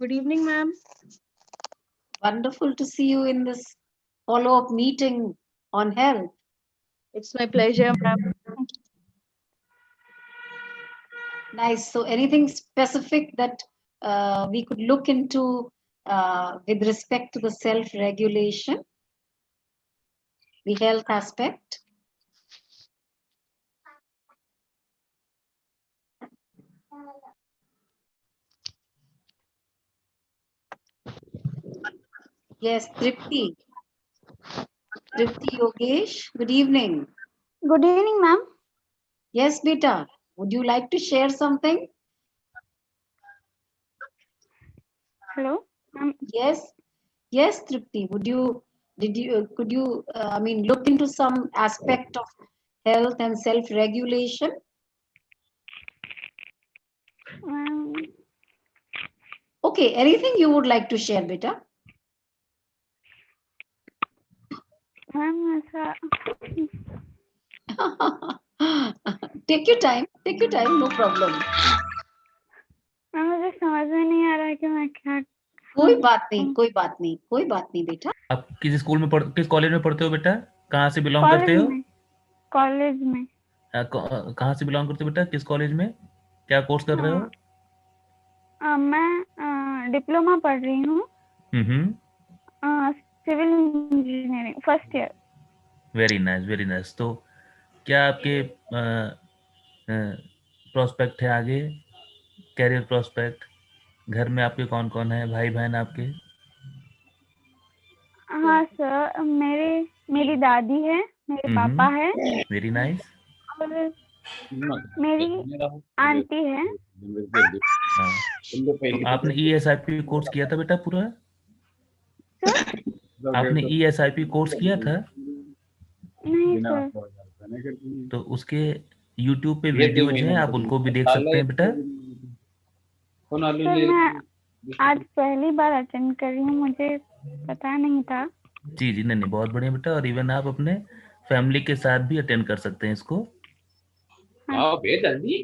Good evening, ma'am. Wonderful to see you in this follow-up meeting on health. It's my pleasure, ma'am. Nice. So anything specific that we could look into with respect to the self-regulation, the health aspect? Yes, Tripti. Tripti Yogesh, good evening. Good evening, ma'am. Yes, beta. Would you like to share something? Hello, ma'am. Yes. Yes, Tripti. Could you, look into some aspect of health and self-regulation? Um, Okay, anything you would like to share, beta? ma'am, ऐसा Take your time, no problem. Ma'am मुझे समझ में नहीं आ रहा है कि मैं क्या कोई बात नहीं, कोई बात नहीं, कोई बात नहीं बेटा. आप किस स्कूल में किस कॉलेज में पढ़ते हो बेटा? कहाँ से बिलोंग करते कॉलेज हो? में कॉलेज में कहाँ से बिलोंग करते हो बेटा? किस कॉलेज में क्या कोर्स कर रहे हो? मैं डिप्लोमा पढ़ रही हूँ civil engineering first year. Very nice, very nice. तो क्या आपके प्रोस्पेक्ट है आगे, कैरियर प्रोस्पेक्ट? घर में आपके कौन कौन है, भाई बहन आपके? हाँ सर, मेरी दादी है, मेरे पापा है, वेरी नाइस. और मेरी आंटी है. तो आपने eSIP कोर्स किया था बेटा पूरा? सर आपने eSIP कोर्स किया था? नहीं सर. तो उसके YouTube पे वीडियोज हैं, आप उनको भी देख सकते हैं बेटा. सर मैं आज पहली बार अटेंड कर रही हूँ, मुझे पता नहीं था. जी जी, नहीं बहुत बढ़िया बेटा. और इवन आप अपने फैमिली के साथ भी अटेंड कर सकते हैं इसको. जी,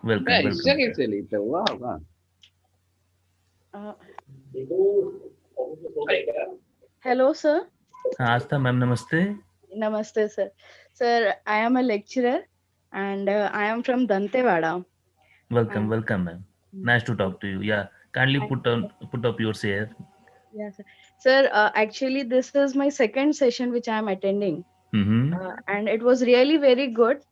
वेलकम वेलकम. Hello, sir. हाँ आस्था मैम, नमस्ते. Namaste, sir. Sir, I am a lecturer and I am from Dantewada. Welcome welcome ma'am. Nice to talk to you. Yeah kindly put up your share. Yes, sir. Sir, actually, this is my second session which I am attending, and it was really very good.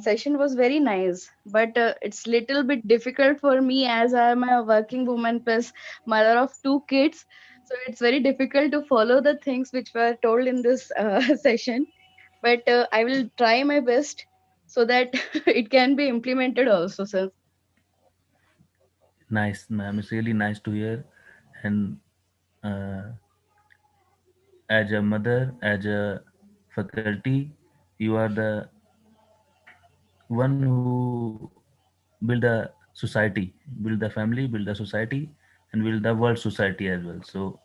Session was very nice, but it's little bit difficult for me as I am a working woman plus mother of two kids. So it's very difficult to follow the things which were told in this session. But I will try my best so that it can be implemented also, sir. Nice ma'am, it's really nice to hear. And as a mother, as a faculty, you are the one who build a society, build the family, build the society, and build the world society as well. So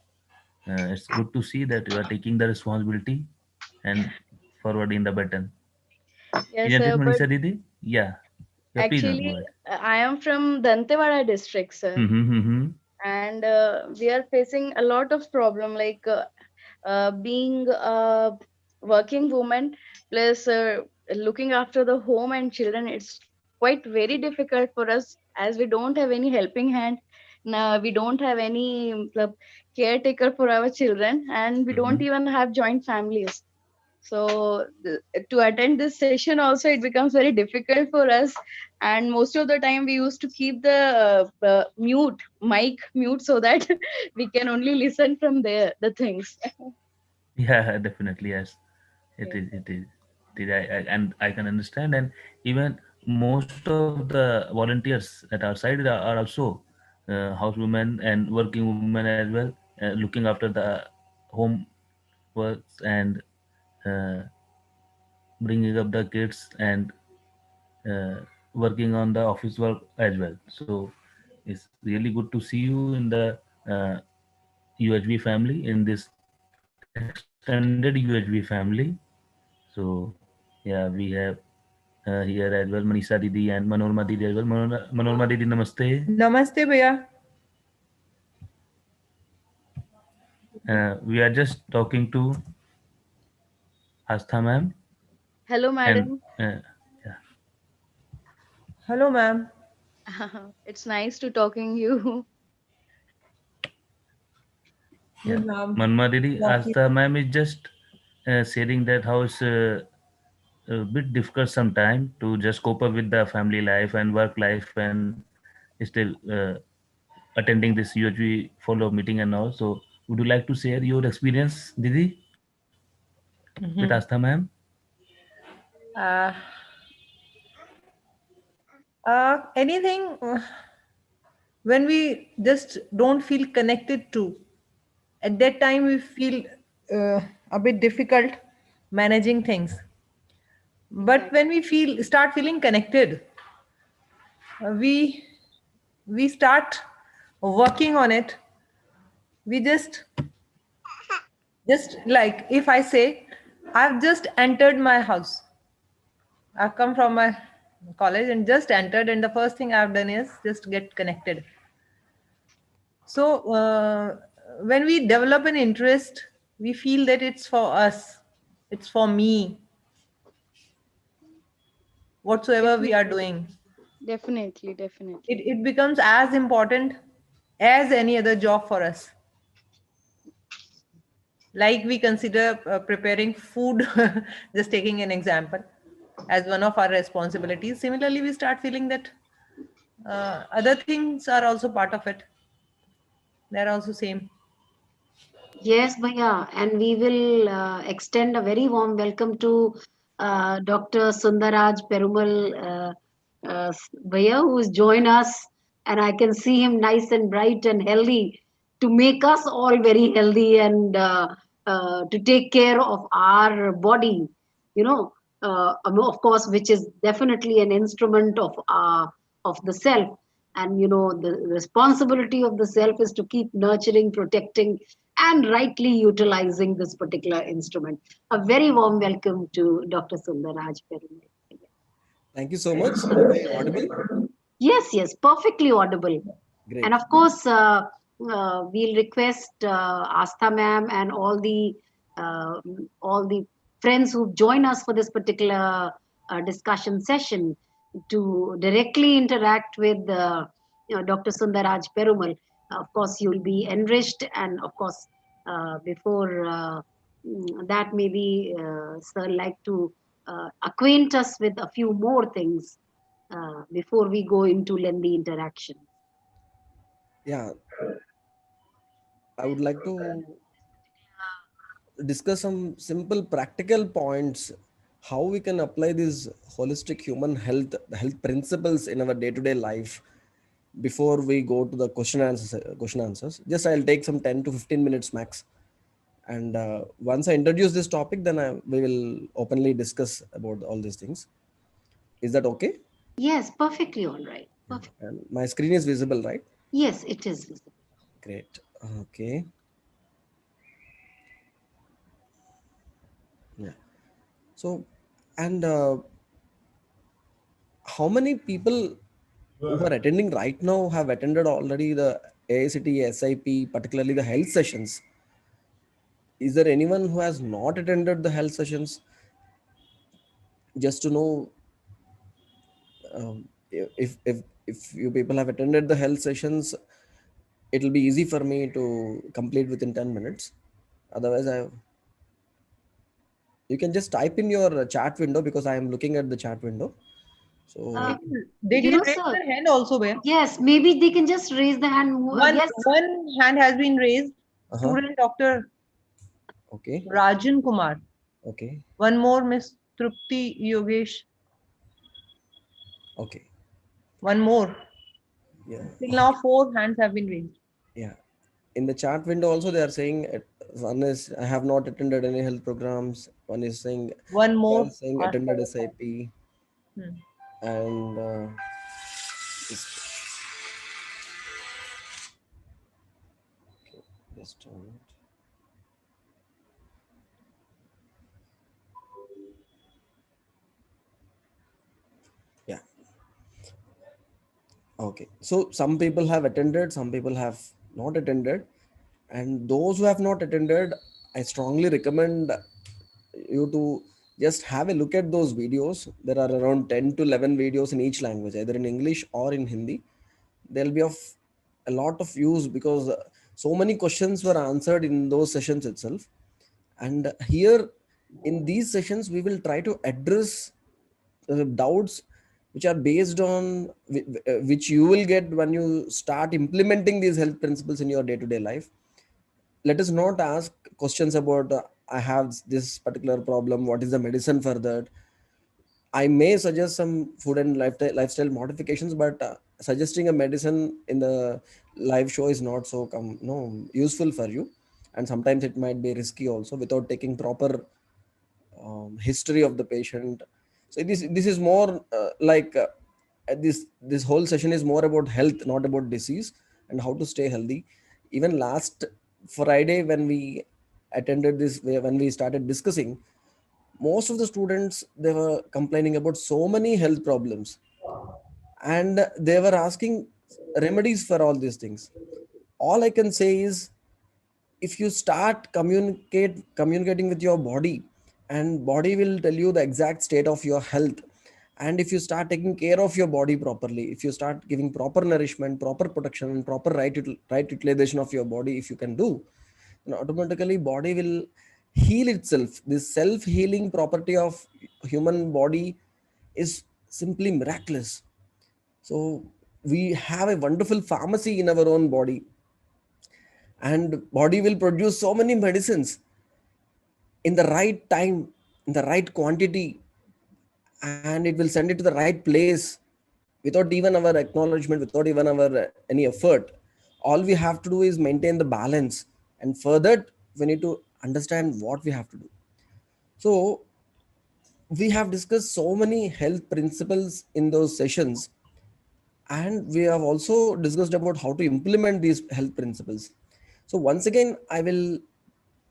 it's good to see that you are taking the responsibility and forwarding the baton. Yes, Isn't it, sir. But Manisha Didi? Yeah. Yeah, please ma'am, go actually, ahead. I am from Dantewada district, sir. And we are facing a lot of problem like being a working woman plus looking after the home and children. It's quite very difficult for us as we don't have any helping hand. Now we don't have any caretaker for our children, and we don't even have joint families. So to attend this session also it becomes very difficult for us, and most of the time we used to keep the mic mute so that we can only listen from there the things. Yeah, definitely, yes. It Yes, is, sir. it is. It is. And I can understand. And even most of the volunteers at our side are also housewomen and working women as well, looking after the home works and uh, bringing up the kids and uh, working on the office work as well. So it's really good to see you in the uh, UHB family, in this extended UHB family. So yeah, we have here as well, Manisha Didi and Manorma Didi as well. Manorma Didi, namaste. Namaste, Bhaiya. We are just talking to Astha ma'am, Hello, and madam. yeah, Hello, ma'am. It's nice to talking you. Yes, yeah. ma'am. Manorma Didi, Walking. Astha ma'am is just sharing that how it's a bit difficult sometimes to just cope up with the family life and work life and still attending this UHV follow-up meeting and all. So, would you like to share your experience, Didi, with Mhm. Astha ma'am? Uh, Anything when we just don't feel connected to, at that time we feel uh, a bit difficult managing things. But Exactly. when we start feeling connected, we start working on it. We just like if I say, I've just entered my house. I've come from my college and just entered, and the first thing I've done is just get connected. So when we develop an interest, we feel that it's for us, it's for me, whatsoever we are Definitely. doing. Definitely. Definitely. It becomes as important as any other job for us. Like we consider preparing food, just taking an example, as one of our responsibilities. Similarly, we start feeling that other things are also part of it. They're also same. Yes, Bhaiya, and we will extend a very warm welcome to Dr. Sundaraj Perumal Bhaiya, who has joined us, and I can see him nice and bright and healthy to make us all very healthy and to take care of our body, you know, of course, which is definitely an instrument of the self. And you know, the responsibility of the self is to keep nurturing, protecting, and rightly utilizing this particular instrument. A very warm welcome to Dr. Sundaraj Perumal. Thank you so much. Am I audible? Yes, yes, perfectly audible. And Great. of course, we'll request Astha ma'am and all the friends who join us for this particular discussion session to directly interact with Dr. Sundaraj Perumal. Of course, you'll be enriched, and of course, before that, maybe sir like to acquaint us with a few more things before we go into lengthy interaction. Yeah, I would like to discuss some simple practical points how we can apply these holistic human health principles in our day-to-day life before we go to the question answers. Just I'll take some 10 to 15 minutes max. And once I introduce this topic, then we will openly discuss about all these things. Is that okay? Yes, perfectly all right. Perfect. And my screen is visible, right? Yes, it is visible. Great. Okay. Yeah. So, and how many people who are attending right now have attended already the AICTE-SIP, particularly the health sessions? Is there anyone who has not attended the health sessions? Just to know, if you people have attended the health sessions, it will be easy for me to complete within 10 minutes. Otherwise, you can just type in your chat window because I am looking at the chat window. Uh, So, They you can know, raise sir, their hand also, where yes, maybe they can just raise the hand. Yes, one hand has been raised. uh-huh. Student Dr. Okay. Rajan Kumar. Okay. One more, Miss Trupti Yogesh. Okay. One more. Yeah. Till now, four hands have been raised. Yeah. In the chat window also they are saying one is I have not attended any health programs. One is saying One one more. is saying Ask attended SIP Hmm. and just, just a minute. Okay, so some people have attended, some people have not attended, and those who have not attended, I strongly recommend you to just have a look at those videos. There are around 10 to 11 videos in each language, either in English or in Hindi. They'll be of a lot of use because so many questions were answered in those sessions itself. And here in these sessions, we will try to address doubts which are based on which you will get when you start implementing these health principles in your day-to-day life. Let us not ask questions about I have this particular problem, what is the medicine for that. I may suggest some food and lifestyle modifications, but suggesting a medicine in the live show is not so no useful for you, and sometimes it might be risky also without taking proper history of the patient. So this is more this whole session is more about health, not about disease, and how to stay healthy. Even last Friday when we attended this, when we started discussing, most of the students, they were complaining about so many health problems, and they were asking remedies for all these things. All I can say is, if you start communicating with your body, and body will tell you the exact state of your health, and if you start taking care of your body properly, if you start giving proper nourishment, proper protection, and proper right utilization of your body, if you can do, then automatically body will heal itself. This self healing property of human body is simply miraculous. So we have a wonderful pharmacy in our own body, and body will produce so many medicines in the right time, in the right quantity, and it will send it to the right place without even our acknowledgement, without even our any effort. All we have to do is maintain the balance, and further we need to understand what we have to do. So we have discussed so many health principles in those sessions, and we have also discussed about how to implement these health principles. So once again, I will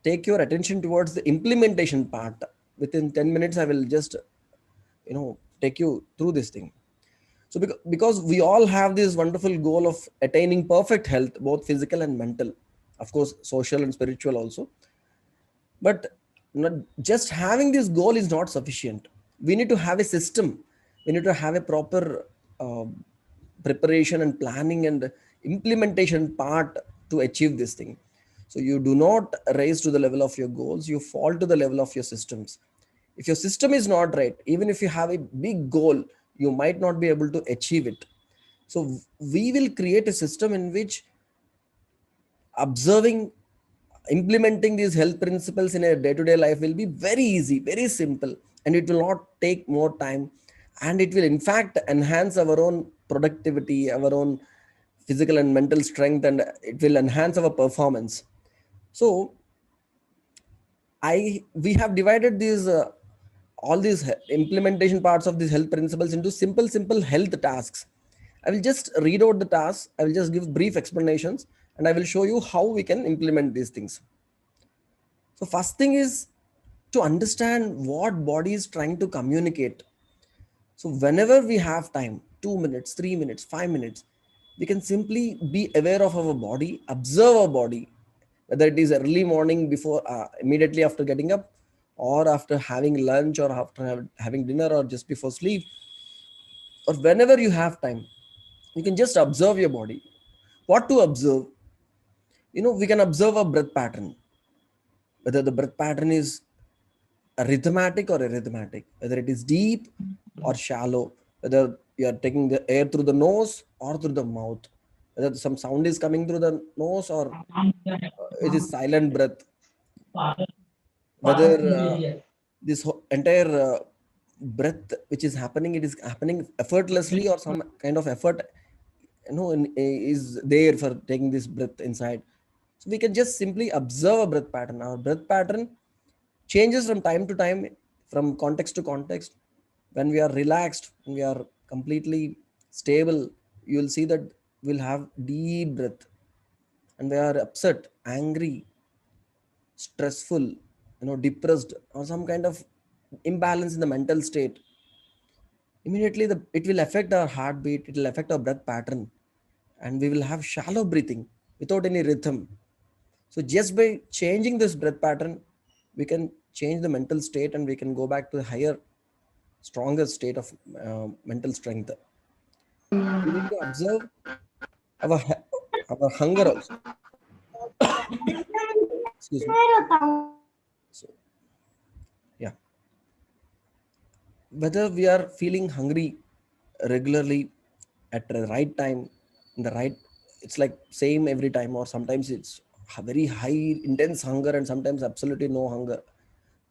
take your attention towards the implementation part. Within 10 minutes, I will just take you through this thing. So because we all have this wonderful goal of attaining perfect health, both physical and mental, of course social and spiritual also, but not just having this goal is not sufficient. We need to have a system, we need to have a proper uh, preparation and planning and implementation part to achieve this thing. So you do not rise to the level of your goals, you fall to the level of your systems. If your system is not right, even if you have a big goal, you might not be able to achieve it. So we will create a system in which observing, implementing these health principles in a day-to-day life will be very easy, very simple, and it will not take more time, and it will in fact enhance our own productivity, our own physical and mental strength, and it will enhance our performance. So we have divided these all these implementation parts of these health principles into simple health tasks. I will just read out the tasks, I will just give brief explanations, and I will show you how we can implement these things. So first thing is to understand what body is trying to communicate. So whenever we have time, 2 minutes, 3 minutes, 5 minutes, we can simply be aware of our body, observe our body, whether it is early morning before immediately after getting up, or after having lunch, or after having dinner, or just before sleep, or whenever you have time, you can just observe your body. What to observe? We can observe a breath pattern, whether the breath pattern is rhythmatic or arrhythmatic, whether it is deep or shallow, whether you are taking the air through the nose or through the mouth, whether some sound is coming through the nose or it is silent breath, whether this entire breath which is happening, it is happening effortlessly, or some kind of effort is there for taking this breath inside. So we can just simply observe a breath pattern. Our breath pattern changes from time to time, from context to context. When we are relaxed, when we are completely stable, you will see that we'll have deep breath. And we are upset, angry, stressful, depressed, or some kind of imbalance in the mental state, immediately it will affect our heartbeat, it will affect our breath pattern, and we will have shallow breathing without any rhythm. So just by changing this breath pattern, we can change the mental state and we can go back to the higher, stronger state of mental strength. We need to observe our, our hunger also. Excuse me. So, yeah, whether we are feeling hungry regularly at the right time, in the right, it's like same every time, or sometimes it's very high intense hunger and sometimes absolutely no hunger.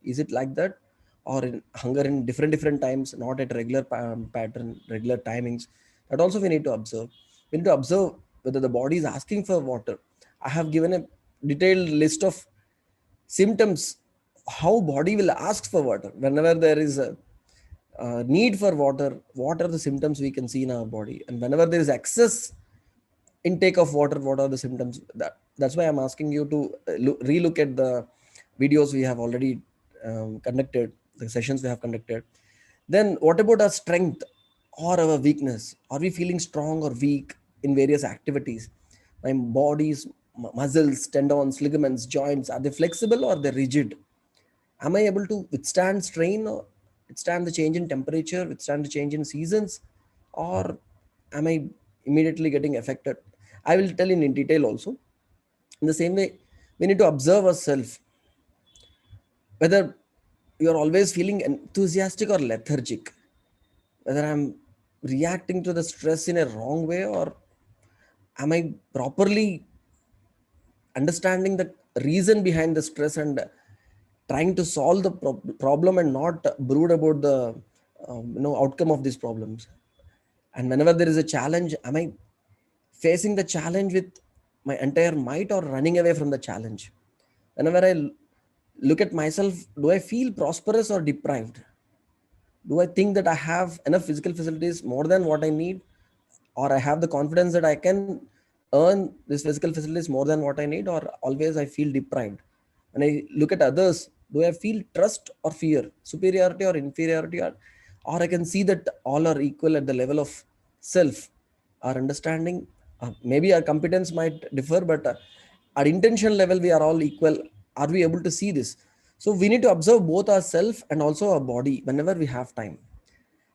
Is it like that? Or in hunger in different times, not at regular pattern, regular timings? That also we need to observe. We need to observe whether the body is asking for water. I have given a detailed list of symptoms, how body will ask for water whenever there is a need for water. What are the symptoms we can see in our body? And whenever there is excess intake of water, what are the symptoms? That's why I'm asking you to relook at the videos we have already conducted, the sessions we have conducted. Then what about our strength or our weakness? Are we feeling strong or weak in various activities? My body's muscles, tendons, ligaments, joints, are they flexible or they're rigid? Am I able to withstand strain, or withstand the change in temperature, withstand the change in seasons, or am I immediately getting affected? I will tell in detail also. In the same way, we need to observe ourselves, whether you're always feeling enthusiastic or lethargic, whether I'm reacting to the stress in a wrong way, or am I properly understanding the reason behind the stress and trying to solve the problem and not brood about the outcome of these problems. And whenever there is a challenge, am I facing the challenge with my entire might or running away from the challenge? Whenever I look at myself, do I feel prosperous or deprived? Do I think that I have enough physical facilities more than what I need, or I have the confidence that I can earn this physical facilities more than what I need, or always I feel deprived? When I look at others, do I feel trust or fear, superiority or inferiority, or I can see that all are equal at the level of self, our understanding? Maybe our competence might differ, but at intention level, we are all equal. Are we able to see this? So we need to observe both ourself and also our body whenever we have time.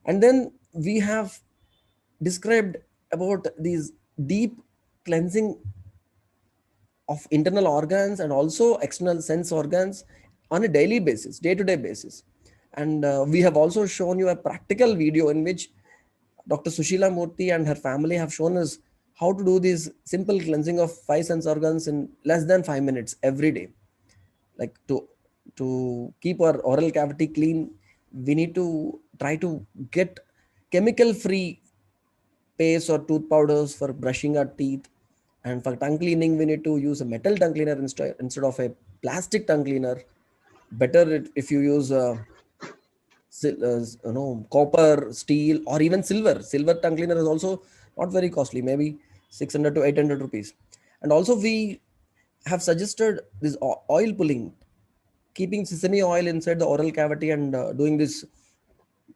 And then we have described about these deep cleansing of internal organs and also external sense organs on a daily basis, day to day basis. And we have also shown you a practical video in which Dr. Sushila Murthy and her family have shown us how to do this simple cleansing of 5 sense organs in less than 5 minutes every day. Like to keep our oral cavity clean, we need to try to get chemical free paste or tooth powders for brushing our teeth. And for tongue cleaning, we need to use a metal tongue cleaner instead of a plastic tongue cleaner. Better if you use copper, steel, or even silver. Silver tongue cleaner is also not very costly, maybe 600 to 800 rupees. And also we have suggested this oil pulling, keeping sesame oil inside the oral cavity and doing this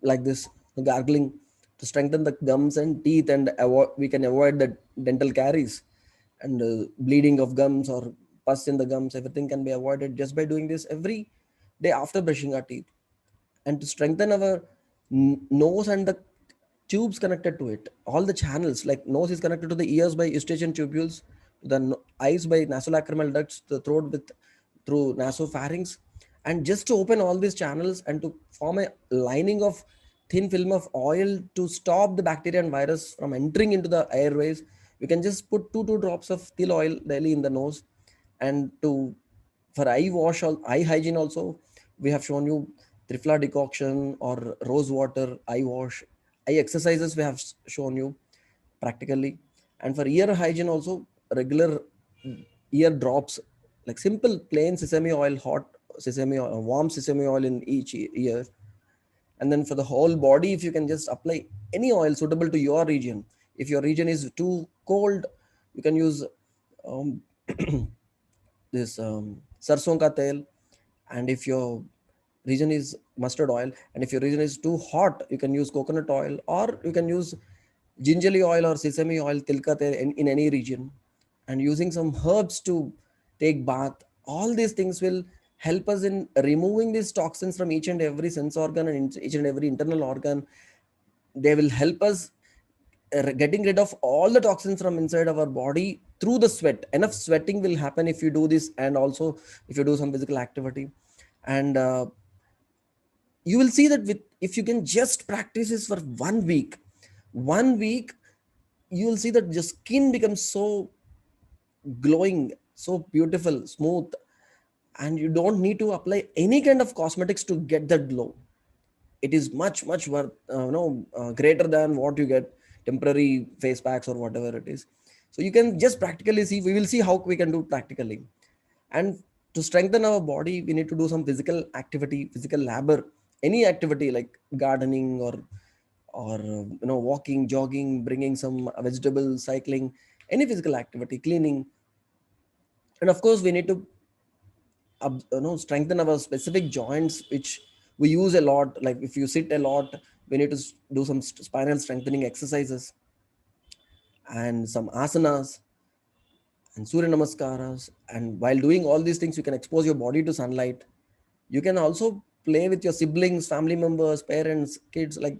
like this gargling to strengthen the gums and teeth, and we can avoid the dental caries and bleeding of gums or pus in the gums. Everything can be avoided just by doing this every day after brushing our teeth. And to strengthen our nose and the tubes connected to it, all the channels, like nose is connected to the ears by eustachian tubules, the eyes by nasolacrimal ducts, the throat with through nasopharynx. And just to open all these channels and to form a lining of thin film of oil to stop the bacteria and virus from entering into the airways, we can just put two drops of til oil daily in the nose. And to for eye wash or eye hygiene also, we have shown you trifla decoction or rose water eye wash. Eye exercises we have shown you practically. And for ear hygiene also, regular ear drops, like simple plain sesame oil, hot sesame oil, warm sesame oil in each ear. And then for the whole body, if you can just apply any oil suitable to your region. If your region is too cold, you can use um, this sarson ka tel. And if your region is mustard oil. And if your region is too hot, you can use coconut oil, or you can use gingerly oil or sesame oil, tilka tel in any region, and using some herbs to take bath. All these things will help us in removing these toxins from each and every sense organ and each and every internal organ. They will help us getting rid of all the toxins from inside of our body through the sweat. Enough sweating will happen if you do this, and also if you do some physical activity. And you will see that if you can just practice this for 1 week, you will see that your skin becomes so glowing, so beautiful, smooth, and you don't need to apply any kind of cosmetics to get that glow. It is much worth greater than what you get temporary face packs or whatever it is. So you can just practically see, we will see how we can do practically. And to strengthen our body, we need to do some physical activity, physical labor, any activity like gardening, or walking, jogging, bringing some vegetables, cycling, any physical activity, cleaning. And of course we need to strengthen our specific joints which we use a lot. Like if you sit a lot, we need to do some spinal strengthening exercises and some asanas and surya namaskaras. And while doing all these things, you can expose your body to sunlight. You can also play with your siblings, family members, parents, kids. Like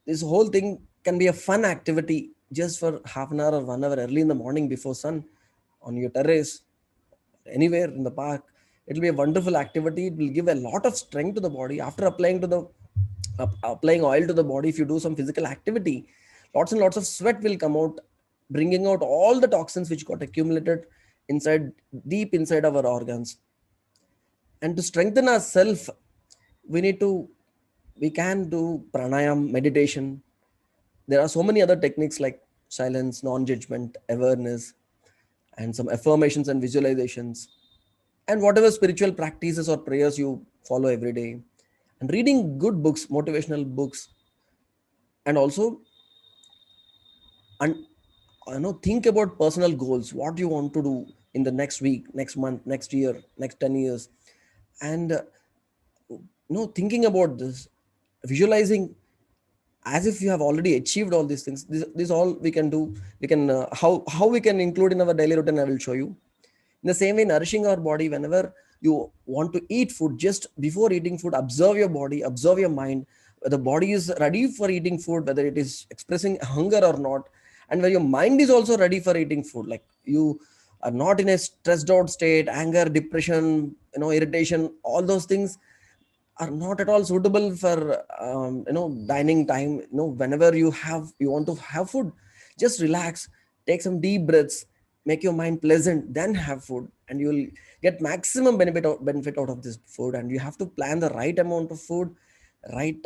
this whole thing can be a fun activity just for half an hour or 1 hour early in the morning before sun, on your terrace, anywhere in the park. It will be a wonderful activity. It will give a lot of strength to the body. After applying oil to the body, if you do some physical activity, lots and lots of sweat will come out, bringing out all the toxins which got accumulated inside, deep inside our organs. And to strengthen ourselves, we can do pranayam, meditation. There are so many other techniques like silence, non-judgment, awareness, and some affirmations and visualizations, and whatever spiritual practices or prayers you follow every day, and reading good books, motivational books. And also, and think about personal goals, what you want to do in the next week, next month, next year, next 10 years. And thinking about this, visualizing as if you have already achieved all these things. This all we can do. We can how we can include in our daily routine, I will show you. In the same way, nourishing our body, whenever you want to eat food, just before eating food, observe your body, observe your mind. The body is ready for eating food, whether it is expressing hunger or not. And when your mind is also ready for eating food, like you are not in a stressed out state, anger, depression, irritation, all those things are not at all suitable for dining time. Whenever you want to have food, just relax, take some deep breaths, make your mind pleasant, then have food, and you will get maximum benefit out of this food. And you have to plan the right amount of food, right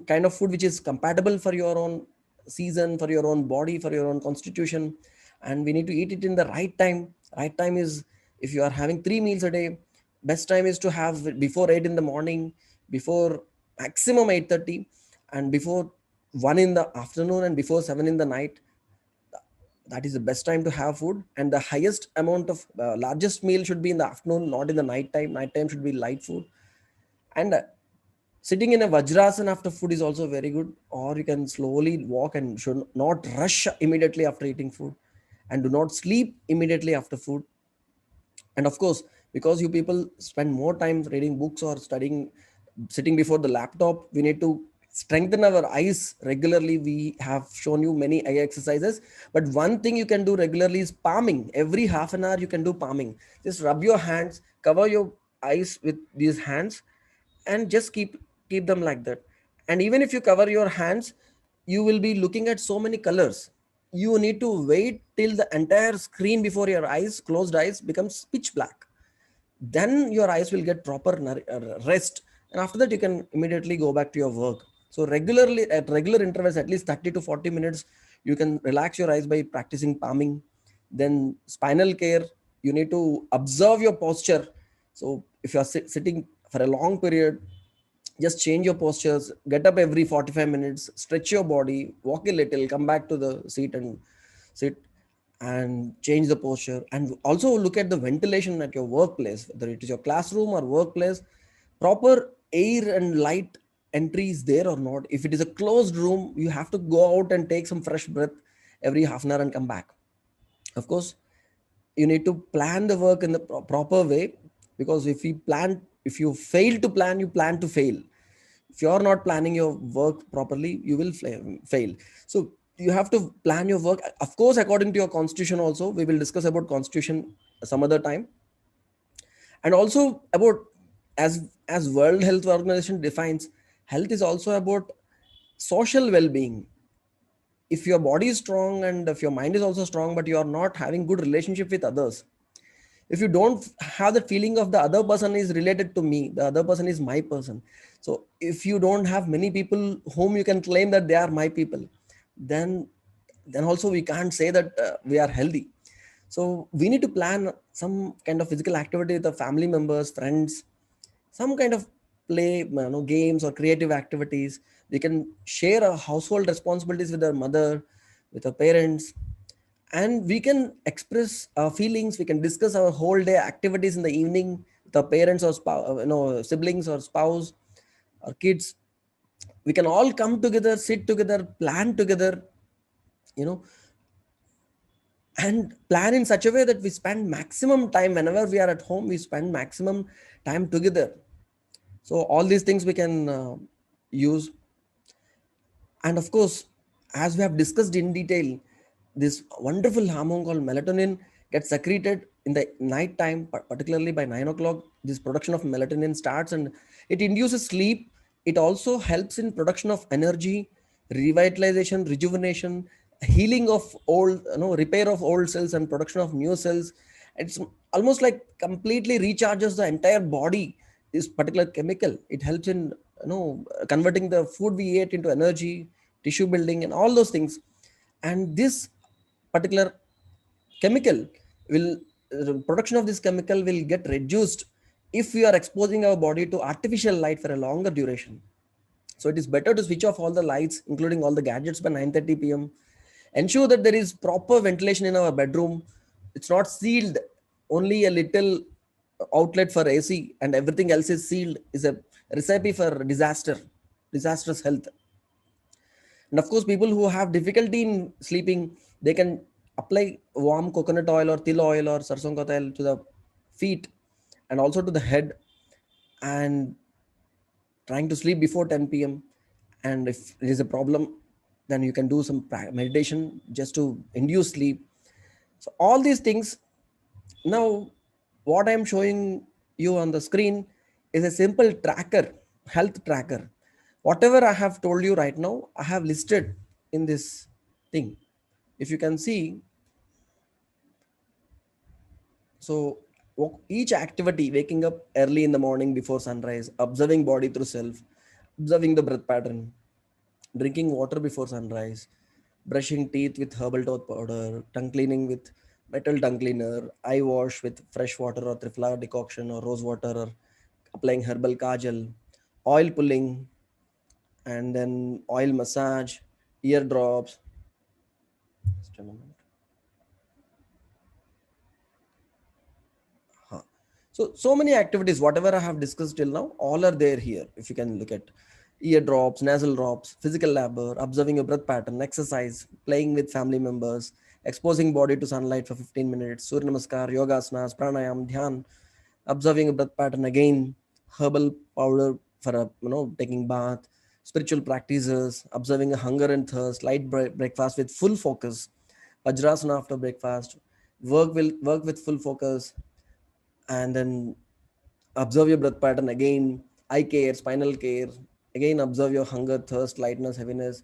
kind of food which is compatible for your own season, for your own body, for your own constitution. And we need to eat it in the right time. Right time is, if you are having 3 meals a day, best time is to have it before 8 in the morning, before maximum 8:30, and before 1 in the afternoon, and before 7 in the night. That is the best time to have food. And the highest amount of largest meal should be in the afternoon, not in the night time. Night time should be light food. And sitting in a vajrasana after food is also very good. Or you can slowly walk, and should not rush immediately after eating food, and do not sleep immediately after food. And of course, because you people spend more time reading books or studying, sitting before the laptop, we need to strengthen our eyes regularly. We have shown you many eye exercises, but one thing you can do regularly is palming. Every half an hour you can do palming. Just rub your hands, cover your eyes with these hands, and just keep them like that. And even if you cover your hands, you will be looking at so many colors. You need to wait till the entire screen before your eyes, closed eyes, becomes pitch black. Then your eyes will get proper rest, and after that you can immediately go back to your work. So regularly, at regular intervals, at least 30 to 40 minutes, you can relax your eyes by practicing palming. Then spinal care, you need to observe your posture. So if you are sitting for a long period, just change your postures, get up every 45 minutes, stretch your body, walk a little, come back to the seat and sit, and change the posture. And also look at the ventilation at your workplace, whether it is your classroom or workplace. Proper air and light entry is there or not. If it is a closed room, you have to go out and take some fresh breath every half an hour and come back. Of course, you need to plan the work in the proper way, because if you fail to plan, you plan to fail. If you are not planning your work properly, you will fail. So you have to plan your work, of course, according to your constitution. Also, we will discuss about constitution some other time. And also about, as World Health Organization defines, health is also about social well-being. If your body is strong and if your mind is also strong, but you are not having good relationship with others, if you don't have the feeling of the other person is related to me, the other person is my person, so if you don't have many people whom you can claim that they are my people, then also we can't say that we are healthy. So we need to plan some kind of physical activity with the family members, friends, some kind of play, games or creative activities. We can share our household responsibilities with our mother, with our parents, and we can express our feelings. We can discuss our whole day activities in the evening with our parents or siblings or spouse or kids. We can all come together, sit together, plan together, you know and plan in such a way that we spend maximum time. Whenever we are at home, we spend maximum time together. So all these things we can use. And of course, as we have discussed in detail, this wonderful hormone called melatonin gets secreted in the night time, particularly by 9 o'clock. This production of melatonin starts and it induces sleep. It also helps in production of energy, revitalization, rejuvenation, healing of old, repair of old cells and production of new cells. It's almost like completely recharges the entire body. This particular chemical, it helps in converting the food we ate into energy, tissue building, and all those things. And this particular chemical will production of this chemical will get reduced if we are exposing our body to artificial light for a longer duration. So it is better to switch off all the lights, including all the gadgets, by 9:30 p.m. Ensure that there is proper ventilation in our bedroom. It's not sealed. Only a little outlet for AC and everything else is sealed is a recipe for disastrous health. And of course, people who have difficulty in sleeping, they can apply warm coconut oil or til oil or sarson ka tel to the feet and also to the head, and trying to sleep before 10 p.m. And if there is a problem, then you can do some meditation just to induce sleep. So all these things. Now, what I'm showing you on the screen is a simple tracker, health tracker. Whatever I have told you right now, I have listed in this thing. If you can see, so each activity, waking up early in the morning before sunrise, observing body through self, observing the breath pattern, drinking water before sunrise, brushing teeth with herbal tooth powder, tongue cleaning with metal tongue cleaner, eye wash with fresh water or trifla decoction or rose water, or applying herbal kajal, oil pulling, and then oil massage, ear drops. Just a moment. Huh. So many activities, whatever I have discussed till now, all are there here. If you can look at ear drops, nasal drops, physical labor, observing your breath pattern, exercise, playing with family members, exposing body to sunlight for 15 minutes, Surya Namaskar, yoga asanas, pranayam, dhyan, observing a breath pattern again, herbal powder for taking bath, spiritual practices, observing a hunger and thirst, light breakfast with full focus, vajrasana after breakfast, work with full focus, and then observe your breath pattern again, eye care, spinal care, again observe your hunger, thirst, lightness, heaviness,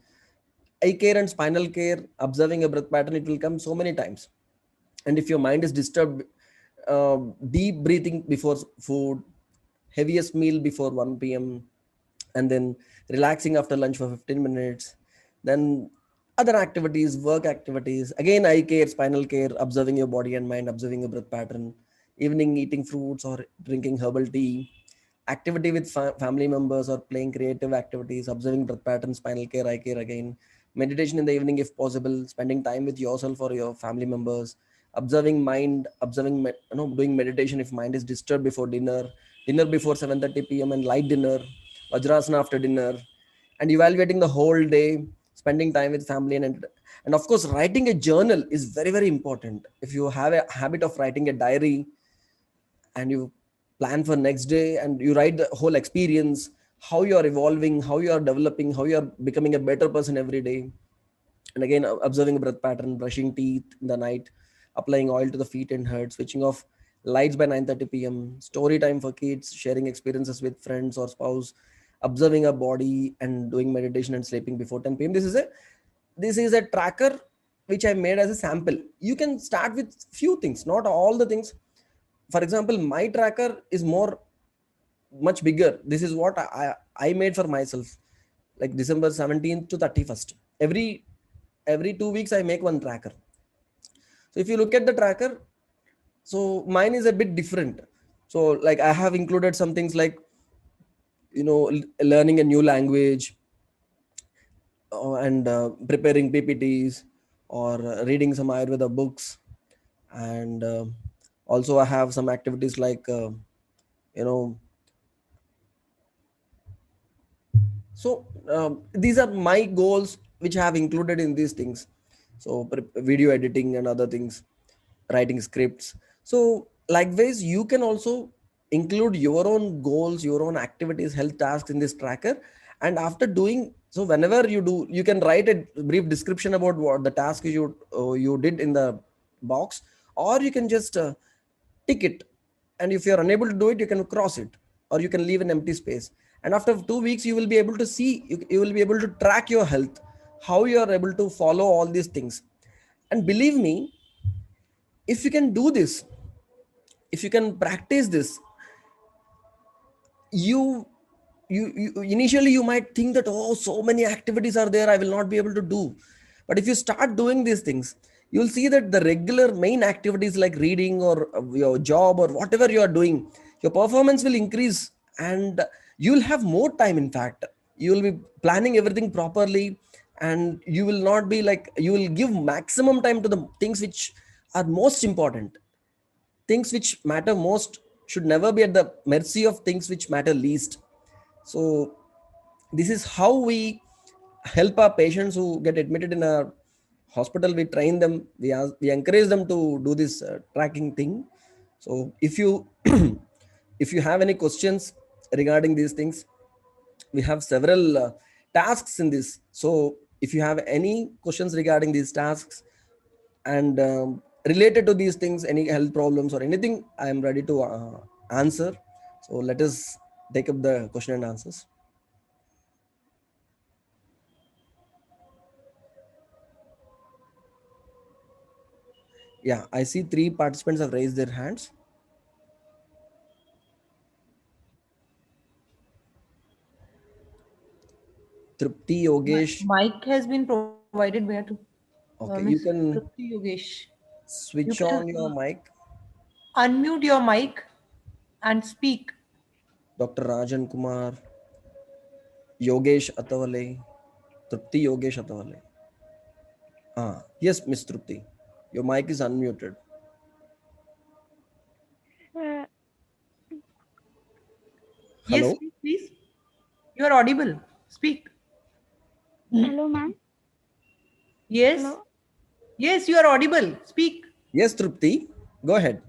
eye care and spinal care, observing a breath pattern, it will come so many times. And if your mind is disturbed, deep breathing before food, heaviest meal before 1 p.m., and then relaxing after lunch for 15 minutes. Then other activities, work activities, again eye care, spinal care, observing your body and mind, observing your breath pattern, evening eating fruits or drinking herbal tea, activity with family members or playing creative activities, observing breath pattern, spinal care, eye care again, meditation in the evening if possible, spending time with yourself or your family members, observing mind, doing meditation if mind is disturbed before dinner, dinner before 7:30 p.m. and light dinner, vajrasana after dinner, and evaluating the whole day, spending time with family, and of course writing a journal is very, very important. If you have a habit of writing a diary and you plan for next day and you write the whole experience, how you are evolving, how you are developing, how you are becoming a better person every day, and again observing a breath pattern, brushing teeth in the night, applying oil to the feet and head, switching off lights by 9:30 p.m., story time for kids, sharing experiences with friends or spouse, observing a body, and doing meditation and sleeping before 10 p.m. This is a tracker which I made as a sample. You can start with few things, not all the things. For example, my tracker is much bigger. This is what I made for myself, like December 17th to 31st. Every 2 weeks I make one tracker. So if you look at the tracker, so mine is a bit different. So like I have included some things like, learning a new language, and preparing PPTs, or reading some Ayurveda books, and also I have some activities like you know so these are my goals which I have included in these things. So video editing and other things, writing scripts. So likewise you can also include your own goals, your own activities, health tasks in this tracker. And after doing so, whenever you do, you can write a brief description about what the task you did in the box, or you can just tick it, and if you are unable to do it, you can cross it, or you can leave an empty space. And after 2 weeks you will be able to see, you will be able to track your health, how you are able to follow all these things. And believe me, if you can do this, if you can practice this, you you initially you might think that, oh, so many activities are there, I will not be able to do. But if you start doing these things, you'll see that the regular main activities like reading or your job or whatever you are doing, your performance will increase, and you'll have more time. In fact, you will be planning everything properly, and you will not be like, you will give maximum time to the things which are most important. Things which matter most should never be at the mercy of things which matter least. So this is how we help our patients who get admitted in a hospital. We train them, we encourage them to do this tracking thing. So if you if you have any questions regarding these things, we have several tasks in this. So if you have any questions regarding these tasks, and related to these things, any health problems or anything, I am ready to answer. So let us take up the question and answers. Yeah, I see 3 participants have raised their hands. Tripti, Yogesh. Mic has been provided where to Okay, Miss you can Trupti Yogesh. You switch can on your mic. unmute your mic and speak. Dr. Rajan Kumar, Yogesh Atawale, Tripti Yogesh Atawale. Yes, Miss Tripti, your mic is unmuted. Uh, Yes, Hello. please. You are audible. Speak. hello, ma'am. Yes. Hello. Yes, you are audible. Speak. Yes, Tripti, go ahead.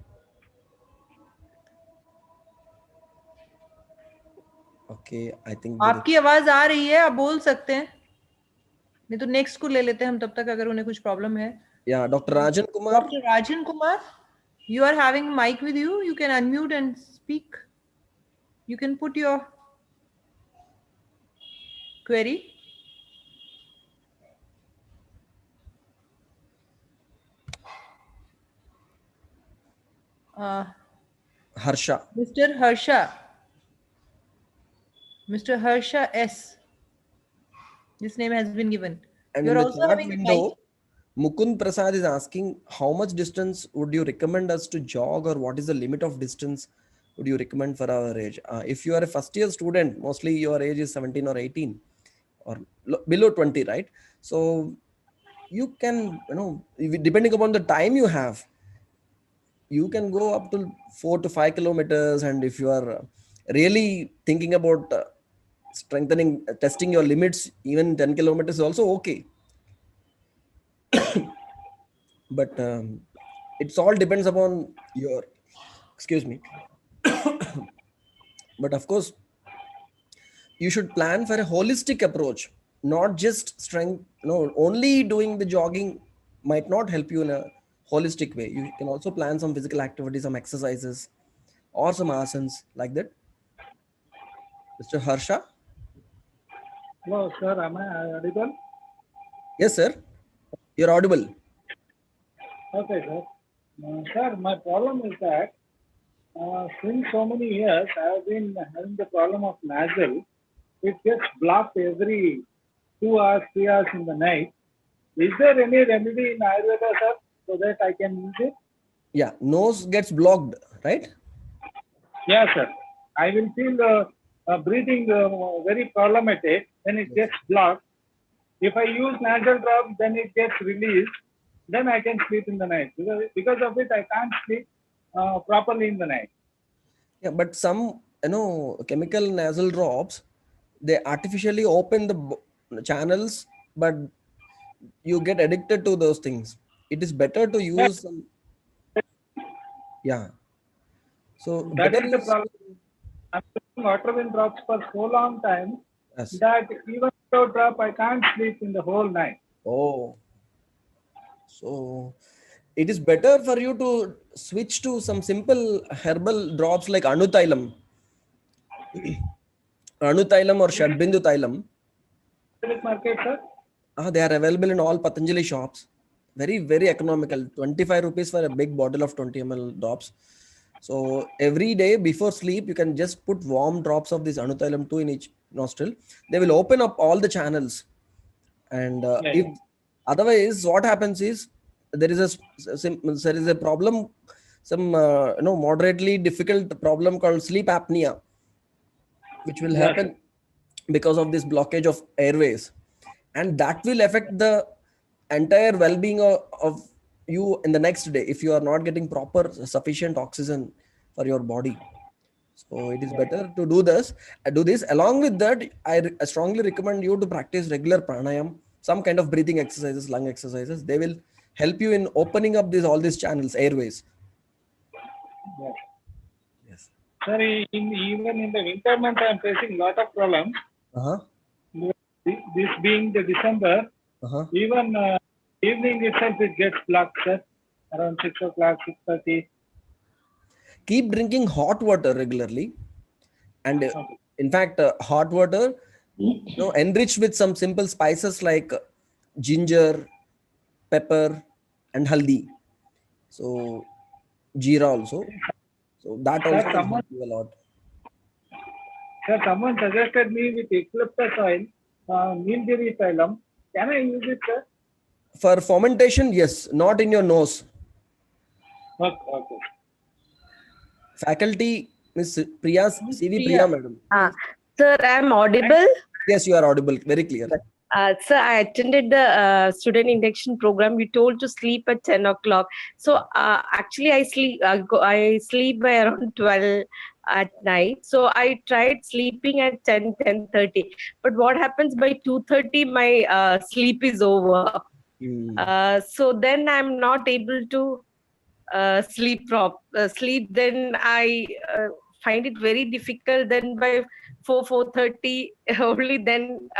Okay, I think there is... आपकी आवाज आ रही है, आप बोल सकते हैं. नहीं तो नेक्स्ट को ले लेते हैं हम तब तक, अगर उन्हें कुछ प्रॉब्लम है. Yeah, Dr. Rajan Kumar. Dr. Rajan Kumar, you are having mic with you. You can unmute and speak. You can put your query. Harsha. Mr. Harsha S. This name has been given. And You're in the also chat having a mic. window, Mukund Prasad is asking, how much distance would you recommend us to jog, or what is the limit of distance would you recommend for our age? If you are a first year student, mostly your age is 17 or 18 or below 20, right? So you can, depending upon the time you have, you can go up to 4 to 5 kilometers. And if you are really thinking about strengthening, testing your limits, even 10 kilometers is also okay. But it's all depends upon your, excuse me. But of course, you should plan for a holistic approach, not just strength. No, only doing the jogging might not help you in a holistic way. You can also plan some physical activities, some exercises, or some asanas like that. Mr. Harsha? Hello, sir. Am I audible? Yes, sir. You're audible. Okay, sir. Sir, my problem is that since so many years, I have been having the problem of nasal. It gets blocked every 2 hours, 3 hours in the night. Is there any remedy in Ayurveda, sir, so that I can use it? Yeah, nose gets blocked, right? Yes, sir. I will feel breathing very problematic when it gets blocked. If I use nasal drop, then it gets released. Then I can sleep in the night. Because of it, I can't sleep properly in the night. Yeah, but some, chemical nasal drops, they artificially open the channels, but you get addicted to those things. It is better to Yes, use some, yeah. So that better is the is, problem. I'm using water drops for so long time yes. that even without drop, I can't sleep in the whole night. Oh, so it is better for you to switch to some simple herbal drops like Anutailam, Anutailam or Shadbindu Tailam. Market, sir? They are available in all Patanjali shops. Very, very economical. 25 rupees for a big bottle of 20 ml drops. So every day before sleep, you can just put warm drops of this Anutailam 2 in each nostril. They will open up all the channels. And Yeah, if otherwise, what happens is there is there is a problem, some moderately difficult problem called sleep apnea, which will yes, sir. happen because of this blockage of airways, and that will affect the entire well-being of you in the next day if you are not getting proper sufficient oxygen for your body. So it is better to do this. Do this. Along with that, I strongly recommend you to practice regular pranayam, some kind of breathing exercises, lung exercises. They will help you in opening up these all these channels, airways. Yes. Yes. Sir, even in the winter month, I'm facing lot of problems. Uh-huh. This being the December, Uh-huh. even evening itself it gets blocked, sir. Around 6 o'clock, 6:30. Keep drinking hot water regularly, and Okay. in fact, hot water, enriched with some simple spices like ginger, pepper, and haldi. So jeera also. So that Sir, also will help you a lot. someone suggested me with eucalyptus oil, Nilgiri Salem. Can I use it, sir? For fermentation, yes, not in your nose. Okay, okay. Faculty, Miss Priya, CV Priya, Priya. madam. Sir, I'm audible. Yes, you are audible, very clear. Sir, I attended the student induction program. You told to sleep at 10 o'clock. So actually, I sleep by around 12 at night. So I tried sleeping at 10:30. But what happens by 2:30, my sleep is over. So then I'm not able to sleep. Then I find it very difficult. Then by 4:30 only then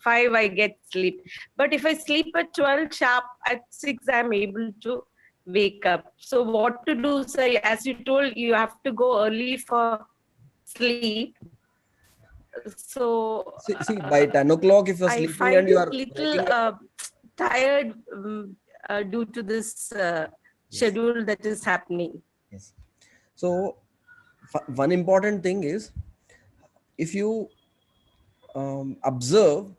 5 I get sleep. But if I sleep at 12 sharp, at 6 I'm able to wake up. So what to do, sir? As you told, you have to go early for sleep. So See, by 10 o'clock, if you're I sleeping and find you it are little waking up, tired due to this schedule that is happening. yes. So one important thing is, if you observe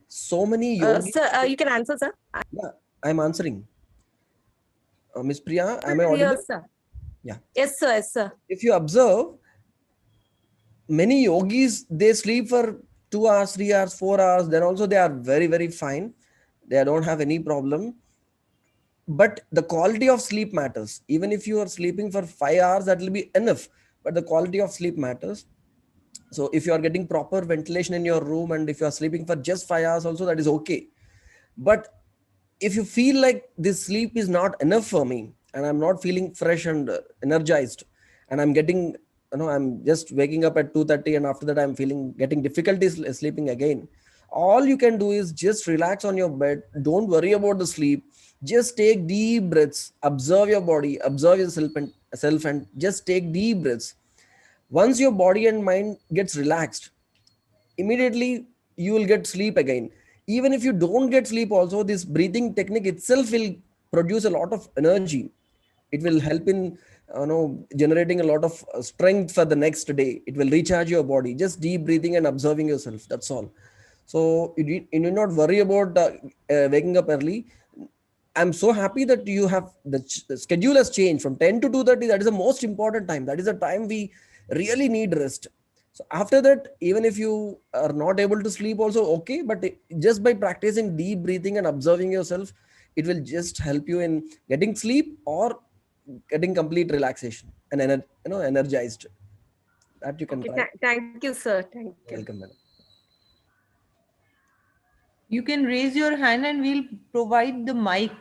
so many yogis. Sir, you can answer, sir. Yeah, I'm answering. Miss Priya, am I audible? Yes, sir. Yeah. Yes, sir. Yes, sir. If you observe, many yogis, they sleep for 2 hours, 3 hours, 4 hours. Then also they are very, very fine. They don't have any problem. But the quality of sleep matters. Even if you are sleeping for 5 hours, that will be enough. But the quality of sleep matters. So if you are getting proper ventilation in your room, and if you are sleeping for just 5 hours also, that is okay. But if you feel like this sleep is not enough for me, and I'm not feeling fresh and energized, and I'm getting, I'm just waking up at 2:30, and after that I'm feeling getting difficulties sleeping again, all you can do is just relax on your bed. Don't worry about the sleep. Just take deep breaths, observe your body, observe yourself, and just take deep breaths. Once your body and mind gets relaxed, immediately you will get sleep again. Even if you don't get sleep also, this breathing technique itself will produce a lot of energy. It will help in generating a lot of strength for the next day. It will recharge your body. Just deep breathing and observing yourself, that's all. So you need not worry about waking up early. I'm so happy that you have the schedule has changed from 10 to 2:30. That is the most important time. That is the time we really need rest. So after that, even if you are not able to sleep also, okay, but just by practicing deep breathing and observing yourself, it will just help you in getting sleep or getting complete relaxation and energized. That you can Okay, try. thank you, sir. Thank you. Welcome, madam. You can raise your hand and we'll provide the mic.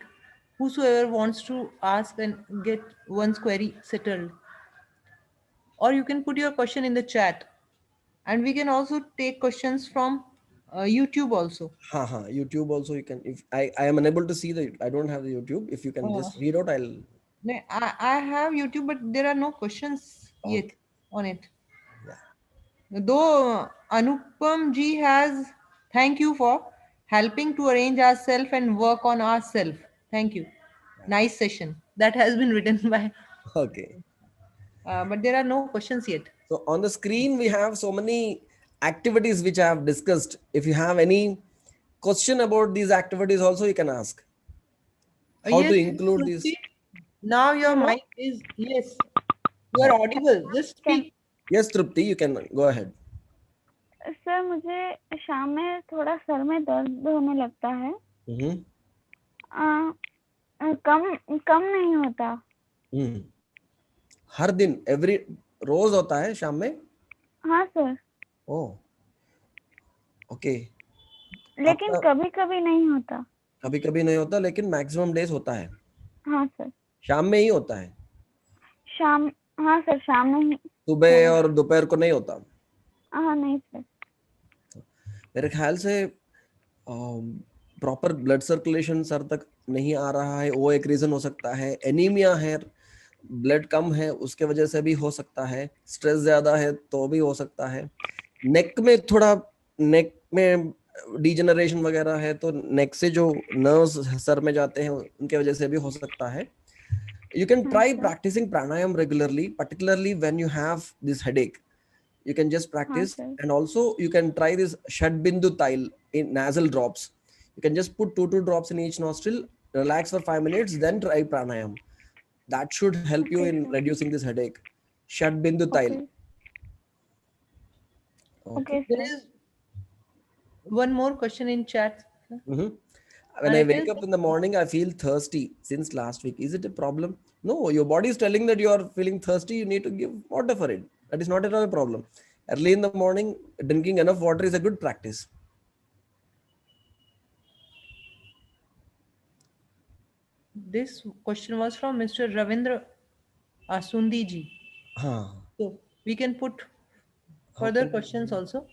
Whosoever wants to ask and get one's query settled. Or you can put your question in the chat. And we can also take questions from YouTube also. YouTube also you can. If I am unable to see I don't have the YouTube. If you can Uh, just read out, I'll. I have YouTube, but there are no questions yet Okay. on it. Yeah. Though Anupam ji has, thank you for helping to arrange ourselves and work on ourselves. Thank you. Nice session. That has been written by, Okay. but there are no questions yet. So on the screen, we have so many activities which I have discussed. If you have any question about these activities also, you can ask. How to Yes, include Trupti, these? now your hello mic is, yes, you are audible. Just can speak. Yes, Trupti, you can go ahead. Sir मुझे शाम में थोड़ा sir में दर्द होने लगता है Mm-hmm. कम कम नहीं होता Mm. हर दिन एवरी रोज होता है शाम में? हाँ सर ओह, ओके. लेकिन आपका कभी कभी नहीं होता कभी कभी नहीं होता, लेकिन मैक्सिमम डेज होता है. हाँ सर शाम में ही होता है, शाम हाँ सर शाम में ही सुबह और दोपहर को नहीं होता. हाँ नहीं सर मेरे ख्याल से प्रॉपर ब्लड सर्कुलेशन सर तक नहीं आ रहा है, वो एक रीजन हो सकता है. एनीमिया है, ब्लड कम है, उसके वजह से भी हो सकता है. स्ट्रेस ज्यादा है तो भी हो सकता है. नेक में थोड़ा, नेक में डिजेनरेशन वगैरह है तो नेक से जो नर्व्स सर में जाते हैं उनके वजह से भी हो सकता है. You can try practicing pranayam regularly, particularly when you have this headache. You can just practice, and also you can try this Shad Bindu Tail in nasal drops. You can just put two drops in each nostril, relax for 5 minutes, then try pranayam. That should help you in reducing this headache. Shad Bindu Tail. Okay, There is one more question in chat. Mm-hmm. When I wake up in the morning, I feel thirsty since last week. Is it a problem? No, your body is telling that you are feeling thirsty. You need to give water for it. That is not at all a problem. Early in the morning, drinking enough water is a good practice. This question was from Mr. Ravindra Asundi ji. So we can put further questions also.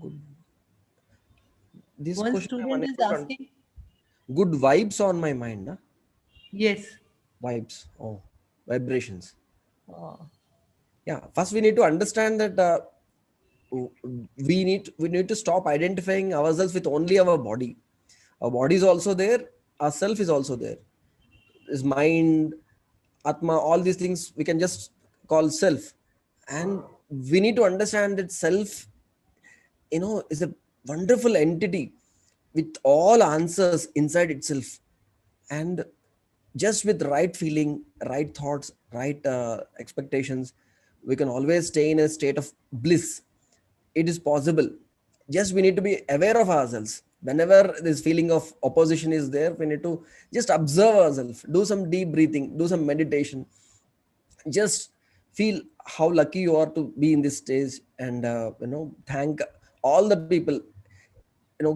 Good. This One question student is asking. Good vibes on my mind, huh? Yes. Vibes. Oh, vibrations. Yeah. First, we need to understand that we need to stop identifying ourselves with only our body. Our body is also there. Our self is also there. Is mind, atma, all these things we can just call self. And we need to understand that self, is a wonderful entity with all answers inside itself. And just with right feeling, right thoughts, right expectations, we can always stay in a state of bliss. It is possible. Just we need to be aware of ourselves. Whenever this feeling of opposition is there, we need to just observe ourselves, do some deep breathing, do some meditation, just feel how lucky you are to be in this stage, and thank all the people,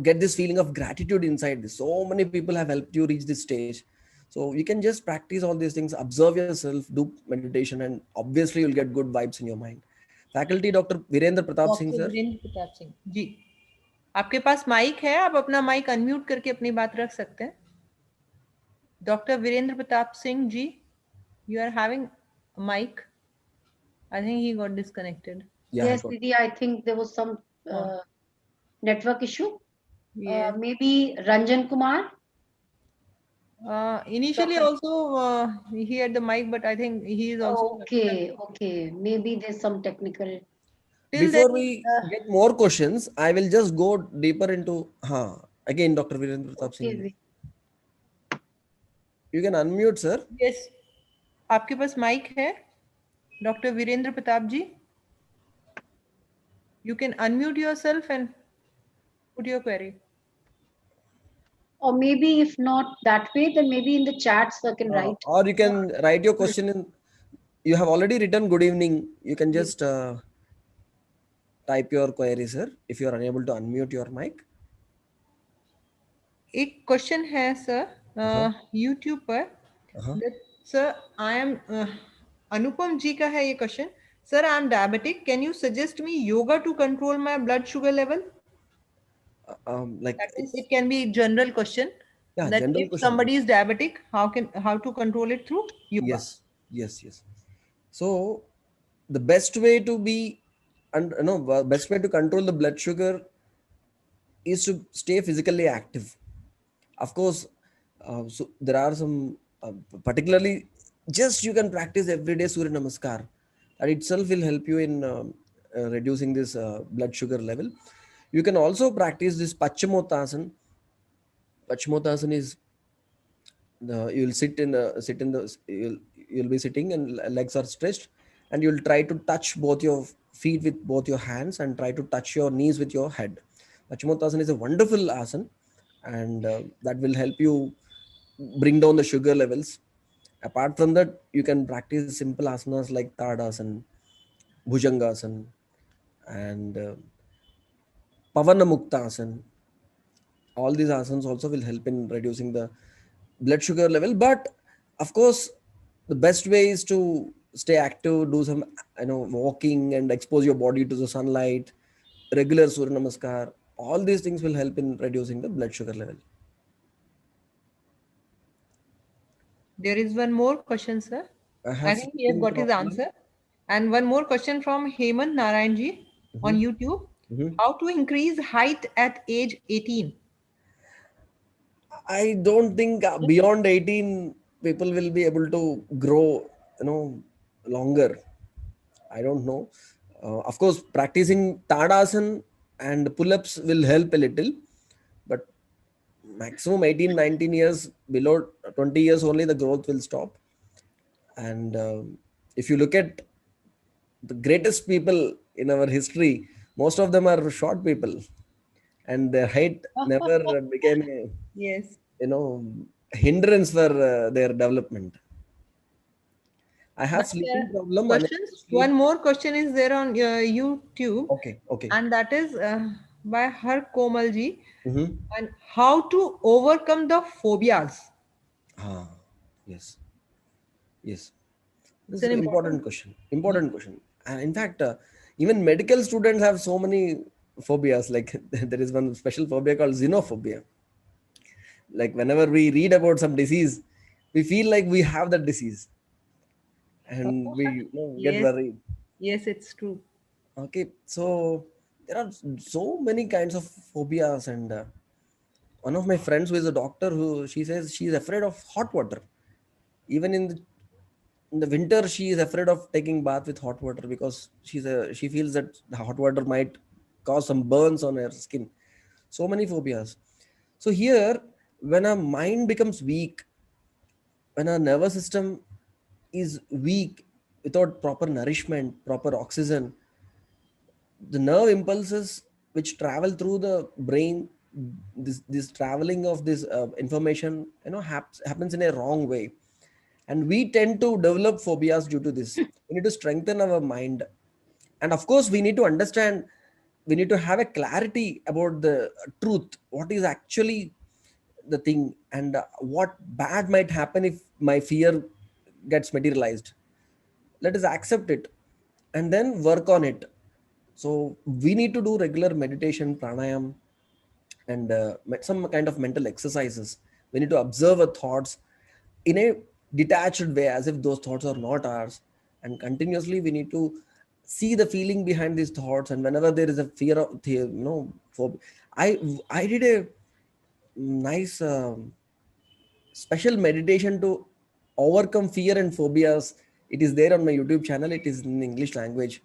get this feeling of gratitude inside this. So many people have helped you reach this stage. So you can just practice all these things, observe yourself, do meditation, and obviously you'll get good vibes in your mind. Faculty Dr. Virendra Pratap Singh, doctor sir. Virendra Pratap Singh ji, आपके पास mic है, आप अपना mic unmute करके अपनी बात रख सकते हैं. Doctor Virendra Pratap Singh ji, you are having a mic. I think he got disconnected. Yeah, Yes, Didi, I think there was some network issue. Yes. Maybe Ranjan Kumar. Initially Dr. also he had the mic, but I think he is also Okay. Maybe there's some technical. till before then. we get more questions, I will just go deeper into again Dr. Virendra Pratap Singh. Okay. You can unmute, sir. Yes, आपके पास mic है doctor Virendra Pratap ji. You can unmute yourself and put your query. Or maybe if not that way, then maybe in the chat, sir can write. Or you can write your question in. You have already written good evening. You can just type your query, sir, if you are unable to unmute your mic. एक question है sir YouTube पर. Sir I am Anupam ji का है ये question. Sir I am diabetic, can you suggest me yoga to control my blood sugar level? Like it can be general question. Yeah, that general if question. somebody is diabetic, how to control it through yoga? Yes. So the best way to be, and best way to control the blood sugar is to stay physically active. Of course, so there are some particularly, just you can practice everyday Surya Namaskar. That itself will help you in reducing this blood sugar level. You can also practice this Paschimottanasana. Paschimottanasana is you'll you'll be sitting and legs are stretched, and you'll try to touch both your feet with both your hands and try to touch your knees with your head. Paschimottanasana is a wonderful asana, and that will help you bring down the sugar levels. Apart from that, you can practice simple asanas like Tadasana, Bhujangasana, and Pavanamuktasana. All these asanas also will help in reducing the blood sugar level. But of course, the best way is to stay active, do some walking and expose your body to the sunlight, regular Surya Namaskar. All these things will help in reducing the blood sugar level. There is one more question, sir. I think he has got his answer. And one more question from Hemant Narayanji on YouTube. How to increase height at age 18? I don't think beyond 18 people will be able to grow, longer. I don't know. Of course, practicing Tadasana and pull-ups will help a little, but maximum 18, 19 years, below 20 years only, the growth will stop. And if you look at the greatest people in our history, most of them are short people, and their height never became a hindrance for their development. I have sleeping problem. One more question is there on YouTube. Okay. And that is by Har Komal ji. And how to overcome the phobias? Yes. This is an important question. And in fact, even medical students have so many phobias. Like there is one special phobia called xenophobia. Like whenever we read about some disease, we feel like we have that disease, and we get worried. Yes, it's true. Okay, so there are so many kinds of phobias, and one of my friends who is a doctor, she says she is afraid of hot water. Even in the winter, she is afraid of taking bath with hot water because she feels that the hot water might cause some burns on her skin. So many phobias. So here, when our mind becomes weak, when our nervous system is weak, without proper nourishment, proper oxygen, the nerve impulses which travel through the brain, this traveling of this information happens in a wrong way, And we tend to develop phobias due to this. We need to strengthen our mind. And of course, we need to understand, we need to have a clarity about the truth, what is actually the thing, and what bad might happen if my fear gets materialized. Let us accept it and then work on it. So we need to do regular meditation, pranayam, and some kind of mental exercises. We need to observe our thoughts in a detached way, as if those thoughts are not ours. And continuously we need to see the feeling behind these thoughts. And whenever there is a fear of phobia, I did a nice special meditation to overcome fear and phobias. It is there on my YouTube channel. It is in English language.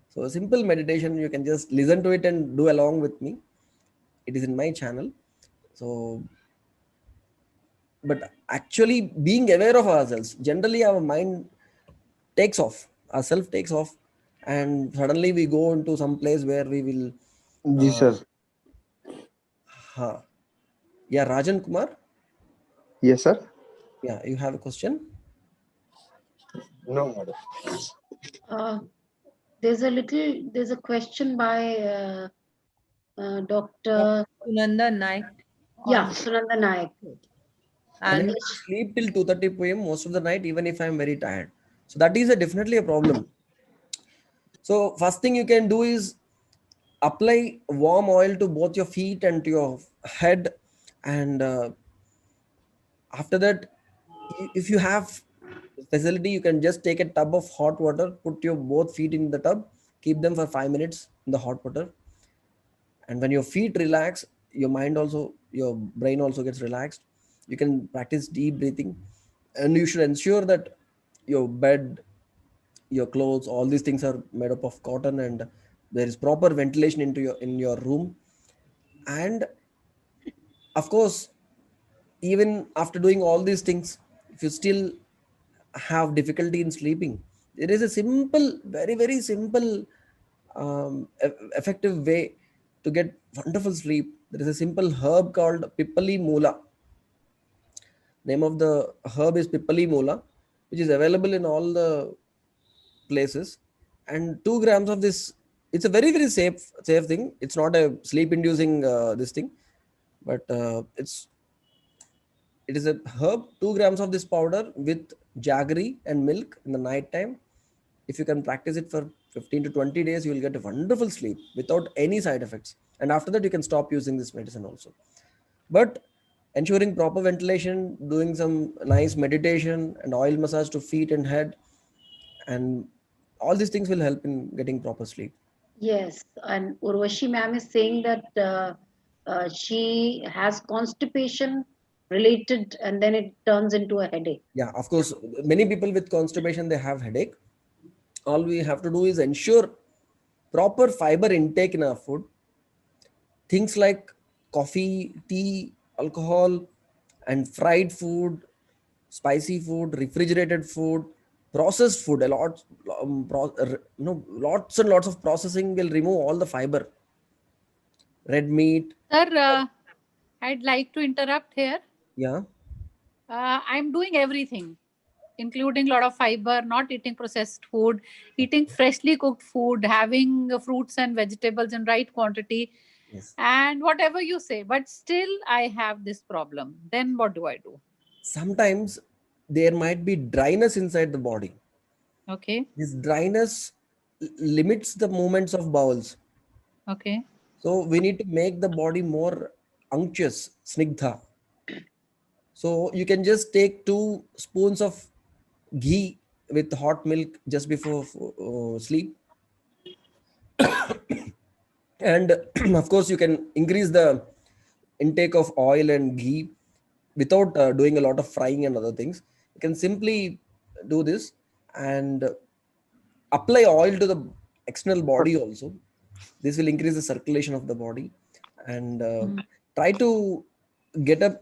So a simple meditation, you can just listen to it and do along with me. It is in my channel. So, but actually being aware of ourselves, generally our mind takes off, our self takes off, and suddenly we go into some place where we will. जी Uh, सर. yeah, Rajan Kumar. Yes sir. Yeah, you have a question? No madam. There's a question by Dr. Sunanda Naik. Yeah, Sunanda Naik. And Sleep till 2:30 p.m. most of the night, even if I'm very tired. So that is definitely a problem. So first thing you can do is apply warm oil to both your feet and to your head, and after that, if you have facility, you can just take a tub of hot water, put your both feet in the tub, keep them for 5 minutes in the hot water, and when your feet relax, your mind also, your brain also gets relaxed. You can practice deep breathing, and you should ensure that your bed, your clothes, all these things are made up of cotton, and there is proper ventilation into your room. And of course, even after doing all these things, if you still have difficulty in sleeping, there is a simple, very very simple, effective way to get wonderful sleep. There is a simple herb called Pippali Moola. Name of the herb is Pippali Moola, which is available in all the places. And 2 grams of this, it's a very very safe thing. It's not a sleep inducing this thing, but it is a herb. 2 grams of this powder with jaggery and milk in the night time. If you can practice it for 15 to 20 days, you will get a wonderful sleep without any side effects. And after that, you can stop using this medicine also. But ensuring proper ventilation, doing some nice meditation and oil massage to feet and head, and all these things will help in getting proper sleep. Yes, and Urvashi ma'am is saying that she has constipation related, and then it turns into a headache. Yeah, of course, many people with constipation, they have headache. All we have to do is ensure proper fiber intake in our food. Things like coffee, tea, alcohol, and fried food, spicy food, refrigerated food, processed food, a lot, lots and lots of processing will remove all the fiber. Red meat. Sir, I'd like to interrupt here. Yeah. I'm doing everything, including a lot of fiber, not eating processed food, eating freshly cooked food, having fruits and vegetables in right quantity, Yes. and whatever you say. But still, I have this problem. Then what do I do? Sometimes there might be dryness inside the body. Okay. This dryness limits the movements of bowels. Okay. So we need to make the body more unctuous, snigdha. So you can just take 2 spoons of ghee with hot milk just before sleep. And of course, you can increase the intake of oil and ghee without doing a lot of frying and other things. You can simply do this and apply oil to the external body also. This will increase the circulation of the body. And try to get up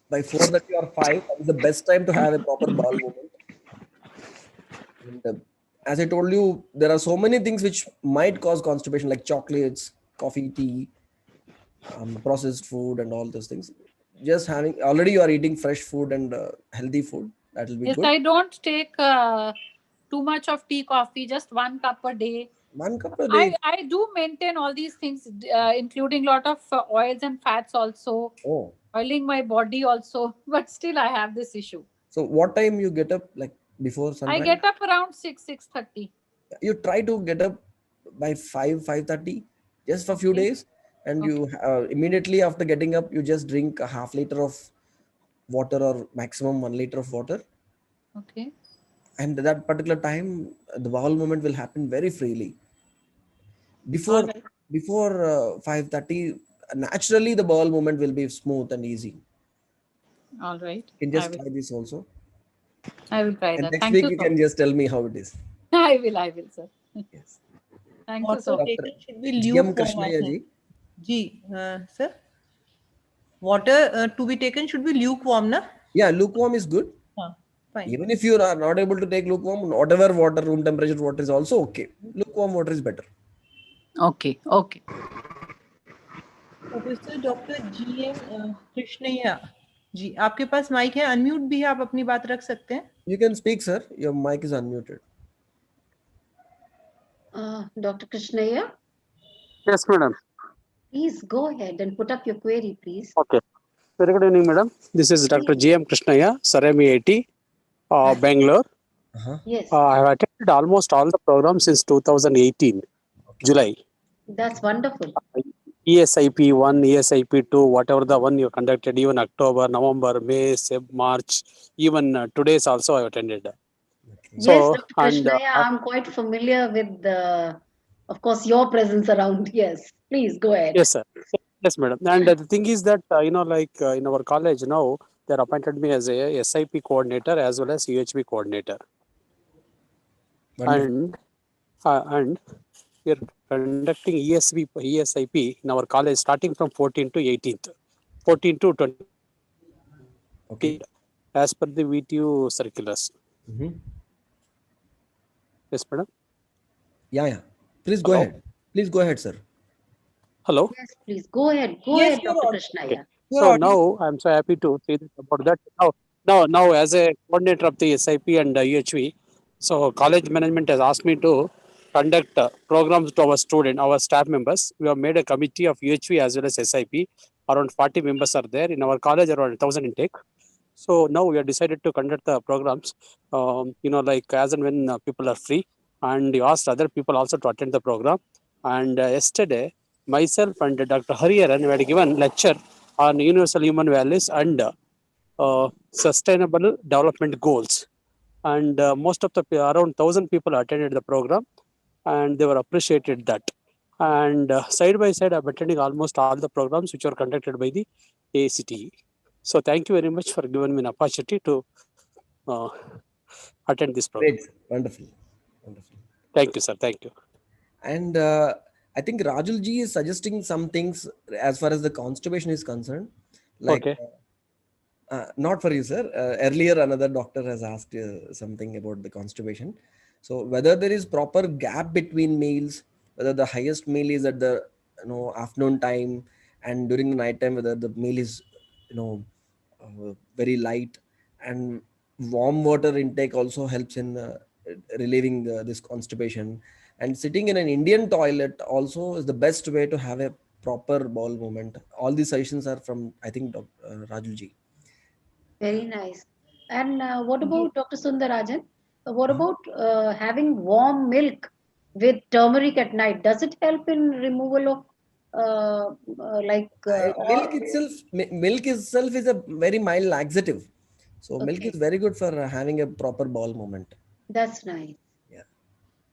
by 4:30 or 5. That is the best time to have a proper bowel movement. And as I told you, there are so many things which might cause constipation, like chocolates, coffee, tea, processed food, and all those things. Just having, already you are eating fresh food and healthy food. That will be Yes, good. I don't take too much of tea, coffee, just 1 cup a day. 1 cup a day. I do maintain all these things, including lot of oils and fats also, Oh, oiling my body also, but still I have this issue. so what time you get up? Like before I sunrise? get up around 6:30. You try to get up by 5:30 just for a few Okay. days, and Okay. you immediately after getting up you just drink a half liter of water or maximum 1 liter of water, Okay. and that particular time the bowel movement will happen very freely. All before right. before 5:30 naturally the bowel movement will be smooth and easy. All right. You can I just will. try this also, I will try and that. next Thank week you you so can much. just tell me how it is. I will, sir. Yes. Thank you Water so much. Dr. taken should be GM lukewarm, I Krishnaya think. ji. Ji, sir. Water to be taken should be lukewarm, na? Yeah, lukewarm is good. Fine. Even if you are not able to take lukewarm, whatever water, room temperature water is also okay. Lukewarm water is better. Okay. Okay. Professor doctor GM Krishnaiah ji, आपके पास mic है, unmute भी है, आप अपनी बात रख सकते हैं. You can speak, sir. Your mic is unmuted. Dr. Krishnaya, Yes, madam. please go ahead and put up your query, please. Okay. Very good evening, madam. This is Dr. GM Krishnaya, Sarami IT, Bangalore. Yes, I have attended almost all the programs since 2018, July. that's wonderful. eSIP 1, eSIP 2, whatever the one you conducted, even October, November, May, March, even today's also I attended. So, Yes, Dr. and Krishnaya, I'm quite familiar with of course, your presence around. Yes, please go ahead. yes, sir. Yes, madam. And the thing is that, like in our college now, they appointed me as a SIP coordinator as well as UHB coordinator. Wonderful. And we are conducting ESIP in our college starting from 14th to 18th, 14 to 20. Okay. As per the VTU circulars. Mm-hmm. Yes, madam. Yeah. Please go ahead. Please go ahead, sir. Hello. Yes, please go ahead. Go Yes, ahead, you're Dr. audible. Krishnaya. Okay. So now I'm so happy to say that about that. Now, as a coordinator of the SIP and UHV, so college management has asked me to conduct programs to our staff members. We have made a committee of UHV as well as SIP. Around 40 members are there in our college, around 1,000 intake. So now we have decided to conduct the programs, like as and when people are free, and you asked other people also to attend the program. And yesterday, myself and Dr. Hariharan had given lecture on universal human values and sustainable development goals. And most of the around 1,000 people attended the program, and they were appreciated that. And side by side, I'm attending almost all the programs which are conducted by the AICTE. So thank you very much for giving me an opportunity to attend this program. Great. Wonderful. Thank you, sir. Thank you. And I think Rajul ji is suggesting some things as far as the constipation is concerned. Like, Okay. Not for you, sir. Earlier, another doctor has asked something about the constipation. So whether there is proper gap between meals, whether the highest meal is at the afternoon time, and during the night time, whether the meal is very light, and warm water intake also helps in relieving this constipation. And sitting in an Indian toilet also is the best way to have a proper bowel movement. All these suggestions are from, I think, Rajul ji. Very nice. And what about Dr. Sundarajan? What about having warm milk with turmeric at night? Does it help in removal of Milk itself is a very mild laxative. So milk Okay, is very good for having a proper bowel movement. that's nice. Yeah.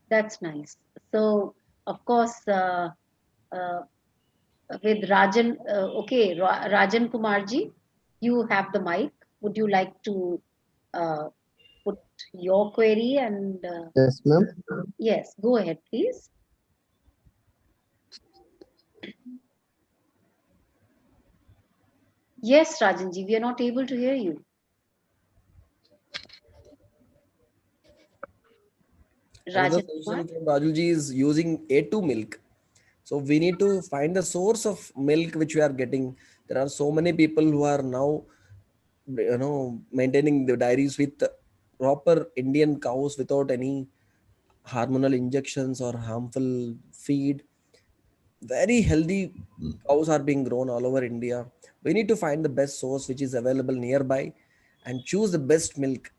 That's nice. So, of course, with Rajan, okay, Rajan Kumarji, you have the mic. Would you like to uh, put your query? And Yes, ma'am. yes, go ahead, please. Yes, Rajanji, we are not able to hear you. Another Rajan Kumar? suggestion from Rajul ji is using A2 milk. So we need to find the source of milk which we are getting. There are so many people who are now maintaining the dairies with proper Indian cows without any hormonal injections or harmful feed. Very healthy cows are being grown all over India. We need to find the best source which is available nearby and choose the best milk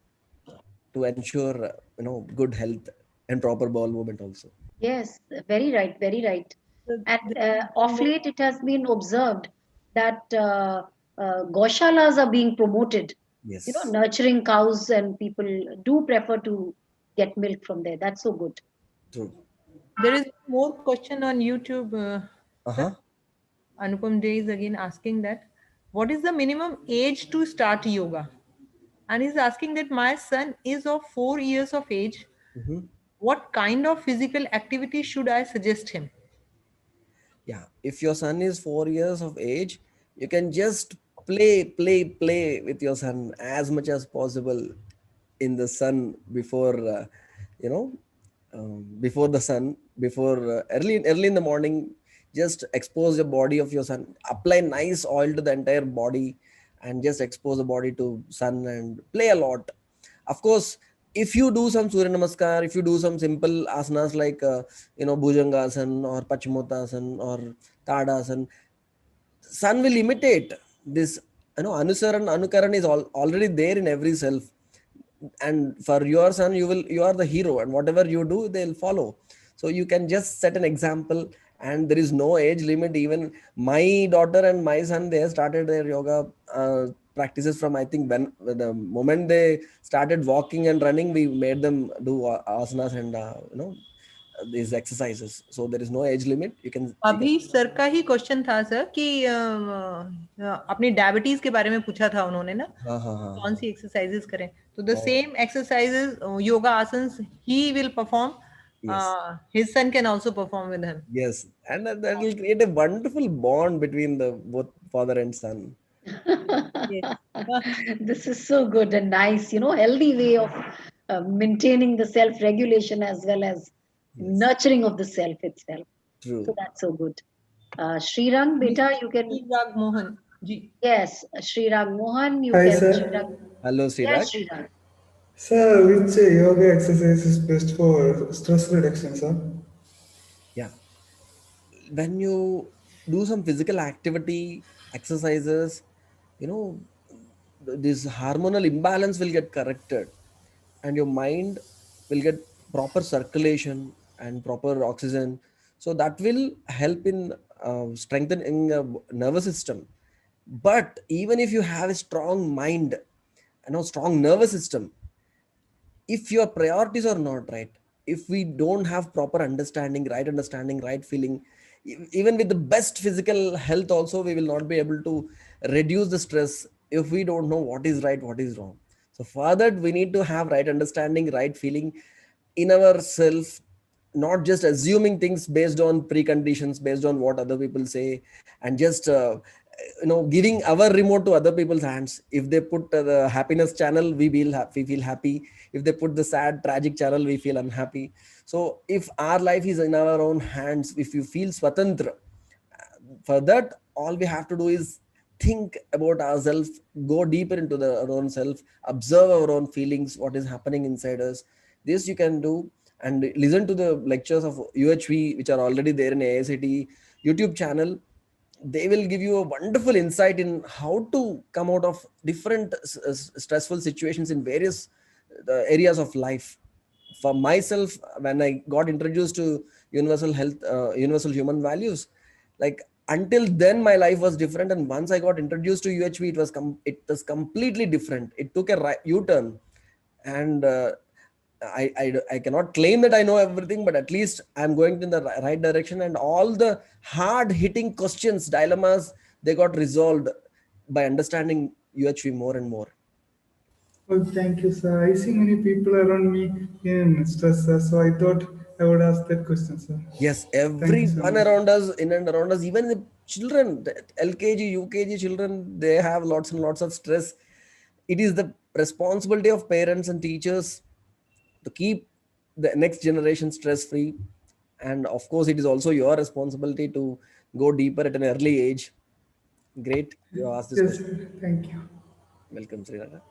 to ensure good health and proper bowel movement also. Yes, very right, very right. So And there is one of more. late, it has been observed that goshalas are being promoted. Yes, Nurturing cows, and people do prefer to get milk from there. That's so good. true. There is more question on YouTube, sir. Uh-huh. Anupam Day is again asking that what is the minimum age to start yoga? And he's asking that my son is of 4 years of age. Mm-hmm. What kind of physical activity should I suggest him? Yeah, if your son is 4 years of age, you can just play with your son as much as possible in the sun before you know before the sun, before early in the morning. Just expose the body of your son, apply nice oil to the entire body, and just expose the body to sun and play a lot. Of course, if you do some surya namaskar, if you do some simple asanas like bhujangasan or pachimottasan or tadasan, sun will imitate this. Anukaran is already there in every self. And for your son, you are the hero, and whatever you do, they'll follow. So you can just set an example, and there is no age limit. Even my daughter and my son, they have started their yoga practices from, I think, when the moment they started walking and running, we made them do asanas and these exercises. So there is no age limit. You can. अभी sir का ही question था sir कि अपनी diabetes के बारे में पूछा था उन्होंने ना, हाँ हाँ हाँ कौन सी एक्सरसाइजेस करें, तो द हाँ, same exercises yoga asanas he will perform, yes. His son can also perform with him. Yes, and that will create a wonderful bond between the both father and son. Yes. This is so good and nice, healthy way of maintaining the self-regulation as well as Yes, nurturing of the self itself. So true. that's so good. Srirang, beta, you can, राग Mohan ji. yes, Srirang Mohan, you Hi, can, sir. Srirang, Hello, yes, Sriraj. Srirang. Sir, which yoga exercise is best for stress reduction, sir? Yeah, when you do some physical activity, exercises, you know, this hormonal imbalance will get corrected, and your mind will get proper circulation and proper oxygen. So that will help in strengthening nervous system. But even if you have a strong mind, strong nervous system, if your priorities are not right, if we don't have proper understanding, right feeling, even with the best physical health also, we will not be able to reduce the stress if we don't know what is right, what is wrong. So for that, we need to have right understanding, right feeling in ourselves, not just assuming things based on preconditions, based on what other people say, and just giving our remote to other people's hands. If they put the happiness channel, we feel happy. If they put the sad tragic channel, we feel unhappy. So if our life is in our own hands, if you feel swatantra, for that, all we have to do is think about ourselves, go deeper into our own self, observe our own feelings, what is happening inside us. This you can do, and listen to the lectures of UHV which are already there in AICTE YouTube channel. They will give you a wonderful insight in how to come out of different stressful situations in various areas of life. For myself, when I got introduced to universal health, universal human values, like, until then my life was different, and once I got introduced to UHV, it was completely different. It took a right U-turn. And I cannot claim that I know everything, but at least I'm going in the right direction, and all the hard hitting questions, dilemmas, they got resolved by understanding UHV more and more. Oh, thank you, sir. I see many people around me in stress, sir, so I thought I would ask that question, sir. Yes, Thank you so everyone much. around us, in and around us, even the children, the LKG, UKG children, they have lots and lots of stress. It is the responsibility of parents and teachers to keep the next generation stress free. And of course, it is also your responsibility to go deeper at an early age. Great, you asked this Yes, question. sir. Thank you. Welcome, Sriranga.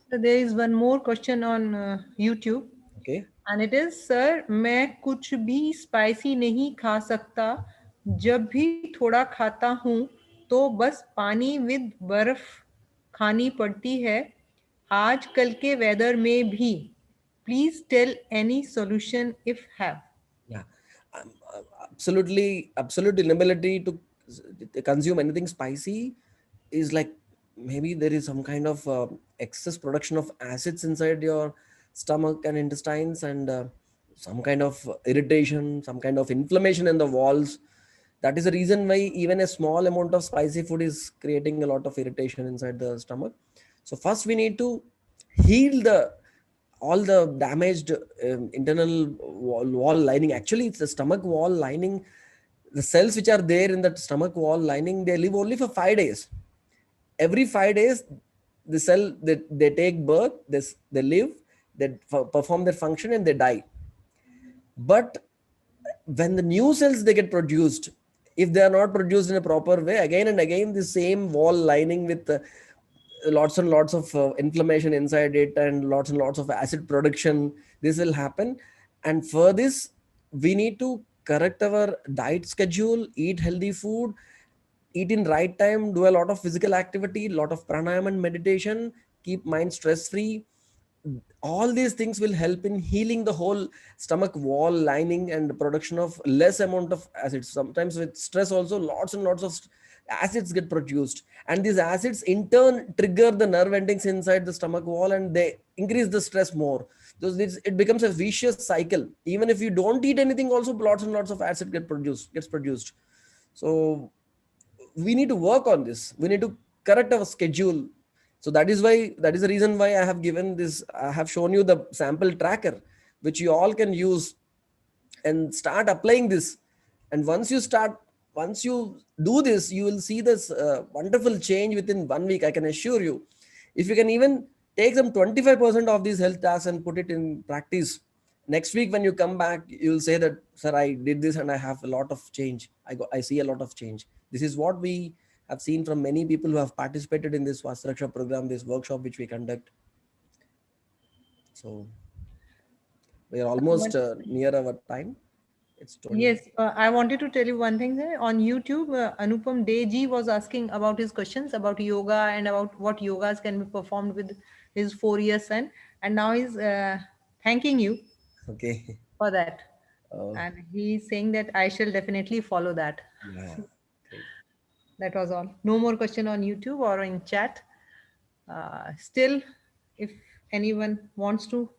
So there is one more question on YouTube. Okay. And it is, sir, मैं कुछ भी spicy नहीं खा सकता, जब भी थोड़ा खाता हूँ तो बस पानी विद बर्फ खानी पड़ती है आजकल के वेदर में भी. Please tell any solution if have. Yeah, absolute inability to consume anything spicy is like maybe there is some kind of excess production of acids inside your stomach and intestines, and some kind of irritation, some kind of inflammation in the walls. That is the reason why even a small amount of spicy food is creating a lot of irritation inside the stomach. So first we need to heal the all the damaged internal wall lining. Actually, it's the stomach wall lining. The cells which are there in the stomach wall lining, they live only for 5 days. Every 5 days, the cell they take birth, they live, they perform their function, and they die. But when the new cells they get produced, if they are not produced in a proper way, again and again the same wall lining with lots and lots of inflammation inside it and lots of acid production, this will happen. And for this we need to correct our diet schedule, eat healthy food, eat in right time, do a lot of physical activity, lot of pranayama and meditation, keep mind stress free. All these things will help in healing the whole stomach wall lining and production of less amount of acids. Sometimes with stress also lots and lots of acids get produced, and these acids in turn trigger the nerve endings inside the stomach wall, and they increase the stress more. So it becomes a vicious cycle. Even if you don't eat anything, also lots and lots of acid gets produced. So we need to work on this. We need to correct our schedule. So that is the reason why I have given this. I have shown you the sample tracker, which you all can use and start applying this. And once you do this, you will see this wonderful change within 1 week. I can assure you. If you can even take some 25% of these health tasks and put it in practice, next week when you come back, you will say that, sir, I did this and I have a lot of change. I see a lot of change. This is what we have seen from many people who have participated in this Vastraksha program, this workshop which we conduct. So we are almost near our time. It's 20. Yes, I wanted to tell you one thing there. On YouTube, Anupam Deji was asking about his questions about yoga and about what yogas can be performed with his 4-year son. And now he's thanking you for that. And he's saying that I shall definitely follow that. Yeah, great. That was all. No more question on YouTube or in chat. Still, if anyone wants to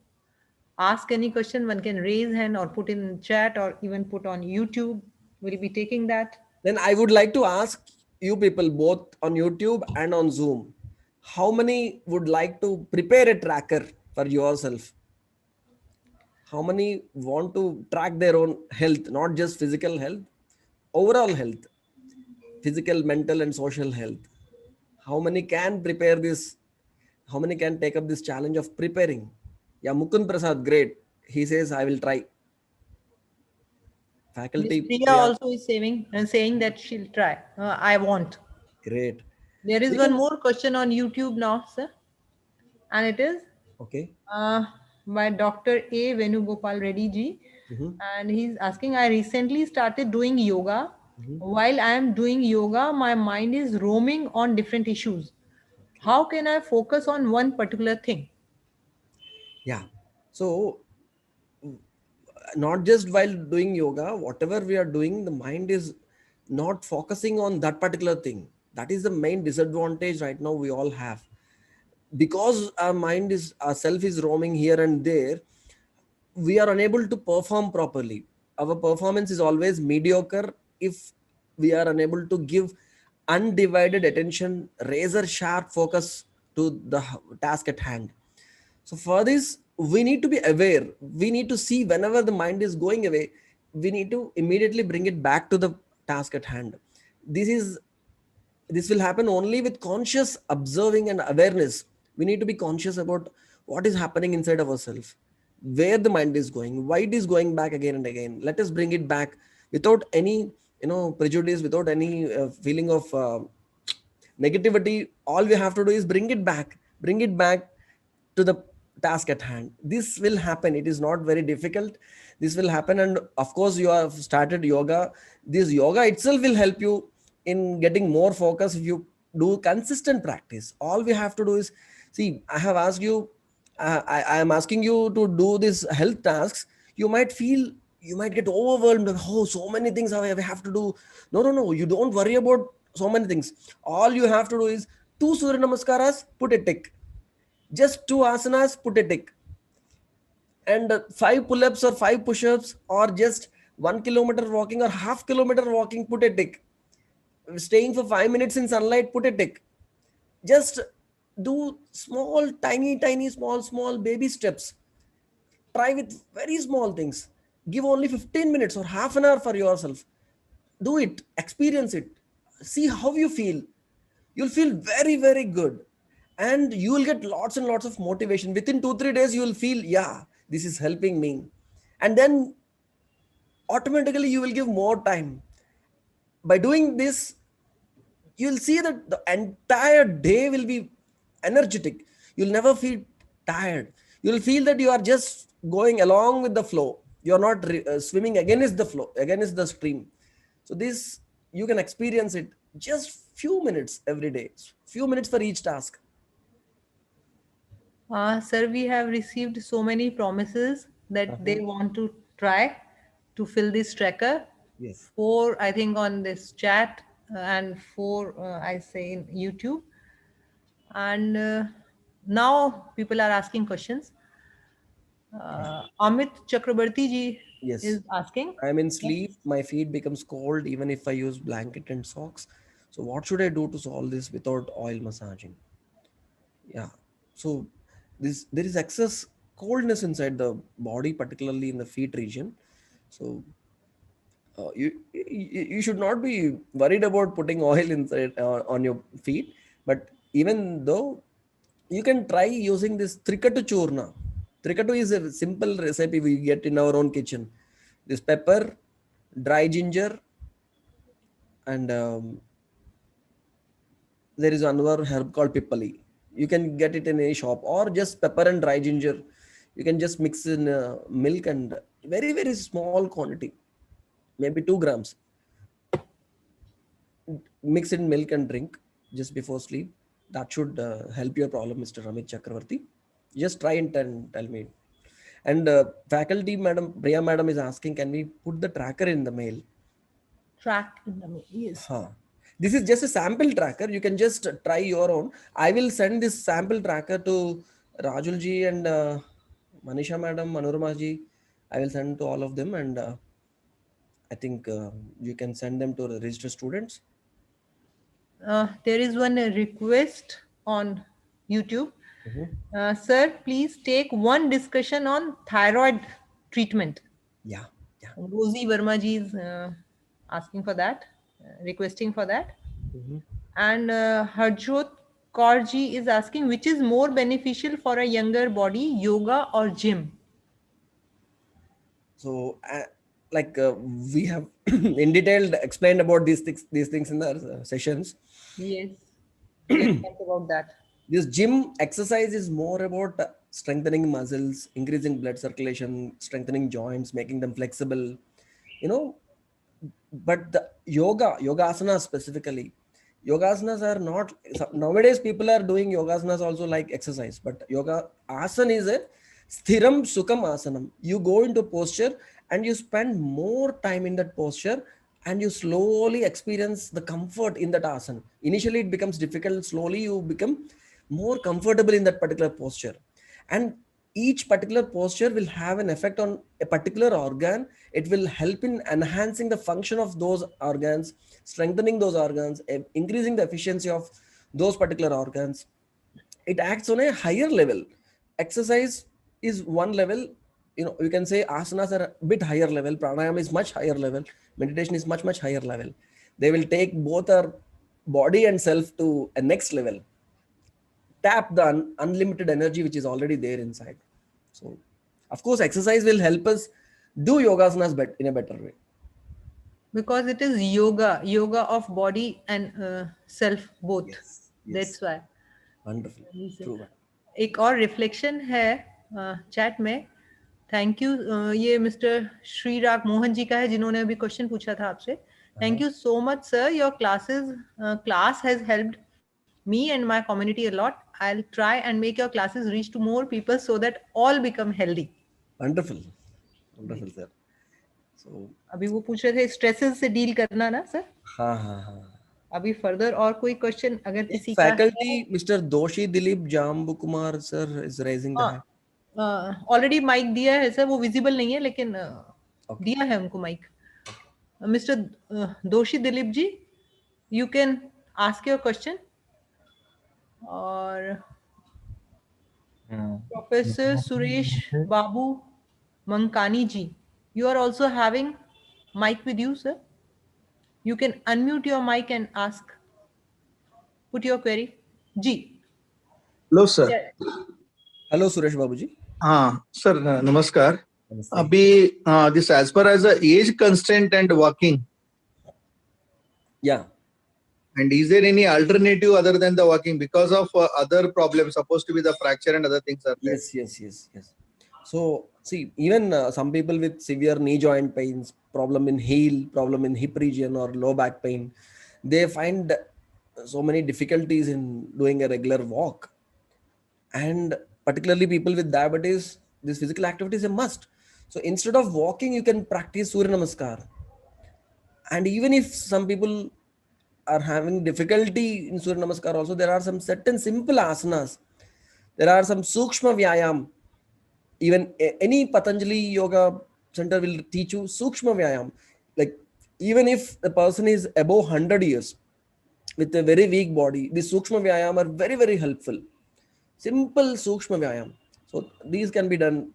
ask any question, one can raise hand or put in chat or even put on YouTube. We'll be taking that. Then I would like to ask you people both on YouTube and on Zoom, how many would like to prepare a tracker for yourself? How many want to track their own health, not just physical health, overall health, physical, mental, and social health? How many can prepare this? How many can take up this challenge of preparing? Yeah, Mukund Prasad, great. He says, I will try. Faculty. Priya also is saying that she'll try. I want. Great. There is one more question on YouTube now, sir. And it is by Dr. A. Venugopal Reddy ji. And he's asking, I recently started doing yoga. While I am doing yoga, my mind is roaming on different issues. How can I focus on one particular thing? Yeah. So not just while doing yoga, whatever we are doing, the mind is not focusing on that particular thing. That is the main disadvantage right now we all have. Because our self is roaming here and there, we are unable to perform properly. Our performance is always mediocre if we are unable to give undivided attention, razor sharp focus to the task at hand. So for this, we need to be aware. We need to see whenever the mind is going away, we need to immediately bring it back to the task at hand. This will happen only with conscious observing and awareness. We need to be conscious about what is happening inside ourselves, where the mind is going, why it is going back again and again. Let us bring it back without any prejudice, without any feeling of negativity, all we have to do is bring it back to the task at hand. This will happen. It is not very difficult. This will happen. And of course, you have started yoga. This yoga itself will help you in getting more focus if you do consistent practice. All we have to do is, see, I have asked you, I am asking you to do these health tasks. You might feel, you might get overwhelmed. Oh, so many things I have to do. No. You don't worry about so many things. All you have to do is 2 Surya Namaskaras, put a tick. Just 2 asanas, put a tick. And 5 pull-ups or 5 push-ups, or just 1 kilometer walking or half kilometer walking, put a tick. Staying for 5 minutes in sunlight, put a tick. Just do small, tiny, small baby steps. Try with very small things. Give only 15 minutes or half an hour for yourself. Do it, experience it, see how you feel. You'll feel very, very good. And you will get lots and lots of motivation. Within 2-3 days, you will feel, yeah, this is helping me. And then automatically you will give more time. By doing this, you'll see that the entire day will be energetic. You'll never feel tired. You'll feel that you are just going along with the flow. You're not swimming against the flow, against the stream. So this, you can experience it just few minutes every day, few minutes for each task. Sir, we have received so many promises that they want to try to fill this tracker. Yes. 4, I think, on this chat, and 4, I say, in YouTube. And now people are asking questions. Amit Chakrabarti ji is asking. I'm in sleep. My feet becomes cold even if I use blanket and socks. So what should I do to solve this without oil massaging? Yeah. So there is excess coldness inside the body, particularly in the feet region. So you should not be worried about putting oil inside on your feet. But even though, you can try using this Trikatu Churna. Trikatu is a simple recipe we get in our own kitchen. This pepper, dry ginger, and there is another herb called Pippali. You can get it in a shop, or just pepper and dry ginger. You can just mix in milk, and very, very small quantity, maybe 2 grams. Mix in milk and drink just before sleep. That should help your problem, Mr. Amit Chakravarti. Just try and tell me. And faculty madam, Priya madam is asking, can we put the tracker in the mail? Track in the mail, yes. This is just a sample tracker. You can just try your own. I will send this sample tracker to Rajul ji and Manisha madam, Manorama ji. I will send to all of them, and I think you can send them to the registered students. There is one request on YouTube. Sir, please take one discussion on thyroid treatment. Yeah. Rosie Verma ji is asking for that, requesting for that. And Harjot Kaur ji is asking, which is more beneficial for a younger body, yoga or gym? So we have in detail explained about these things in the sessions. Yes. Let's talk about that. This gym exercise is more about strengthening muscles, increasing blood circulation, strengthening joints, making them flexible, but the yogasana specifically, yogasanas are not, nowadays people are doing yogasanas also like exercise, but yoga asana is a sthiram sukham asanam. You go into posture and you spend more time in that posture, and you slowly experience the comfort in that asana. Initially it becomes difficult, slowly you become more comfortable in that particular posture, and each particular posture will have an effect on a particular organ. It will help in enhancing the function of those organs, strengthening those organs, increasing the efficiency of those particular organs. It acts on a higher level. Exercise is one level, you can say asanas are a bit higher level, pranayama is much higher level, meditation is much higher level. They will take both our body and self to a next level, tap the unlimited energy which is already there inside. So of course exercise will help us do yogasanas in a better way. Because it is yoga of body and self both. Yes, That's yes. why. Wonderful. True. एक और reflection है chat में. Thank you. ये mister Sreerag Mohan ji का है जिन्होंने अभी question पूछा था आपसे. Thank you so much sir, your class has helped me and my community a lot. I'll try and make your classes reach to more people so that all become healthy. Wonderful. Wonderful, sir. So अभी वो पूछ रहे थे stresses से deal करना ना sir. हाँ. अभी फर्दर और कोई क्वेश्चन अगर किसी का Faculty Mr. Doshi Dilip Jambu Kumar sir is raising the hand. Already mic दिया है सर, वो विजिबल नहीं है लेकिन दिया है उनको mike. Mister Doshi Dilip ji, you can ask your question. और professor Suresh Babu Mankani ji, you are also having mic with you, sir. You can unmute your mic and ask. Put your query. Ji. Hello sir. Hello Suresh Babu ji. हाँ sir, नमस्कार. अभी this as far as the age constraint and walking. Yeah. And is there any alternative other than the walking because of other problems supposed to be the fracture and other things are there? Yes. So see, even some people with severe knee joint pains, problem in heel, problem in hip region or low back pain, they find so many difficulties in doing a regular walk. And particularly people with diabetes, this physical activity is a must. So instead of walking, you can practice Surya Namaskar. And even if some people are having difficulty in Surya Namaskar also, there are some certain simple asanas. There are some Sukshma Vyayam. Even any Patanjali yoga center will teach you Sukshma Vyayam. Like even if the person is above 100 years with a very weak body, these Sukshma Vyayam are very, very helpful. Simple Sukshma Vyayam. So these can be done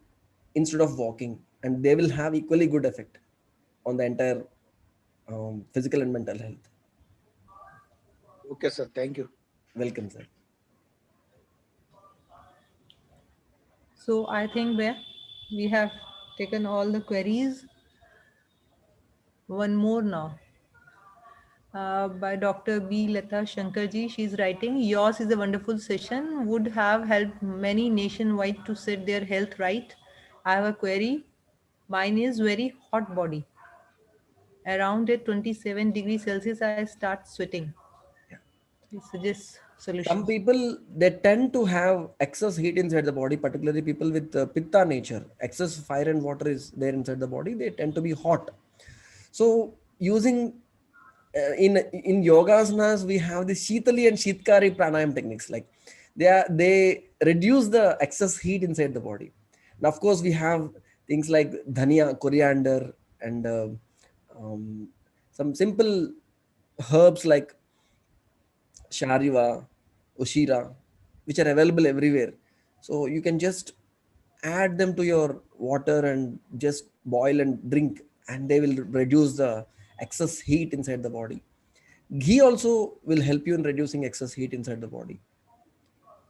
instead of walking, and they will have equally good effect on the entire physical and mental health. Okay, sir. Thank you. Welcome, sir. So I think we have taken all the queries. One more now. By Dr. B. Lata Shankarji. She's writing, yours is a wonderful session. Would have helped many nationwide to set their health right. I have a query. Mine is very hot body. Around at 27 degrees Celsius, I start sweating. Please suggest solution. Some people, they tend to have excess heat inside the body, particularly people with pitta nature. Excess fire and water is there inside the body. They tend to be hot. So using in yogasanas, we have the Shitali and Shitkari pranayam techniques. Like they reduce the excess heat inside the body. Now, of course, we have things like dhania, coriander, and some simple herbs like Shariva, Ushira, which are available everywhere. So you can just add them to your water and just boil and drink, and they will reduce the excess heat inside the body. Ghee also will help you in reducing excess heat inside the body.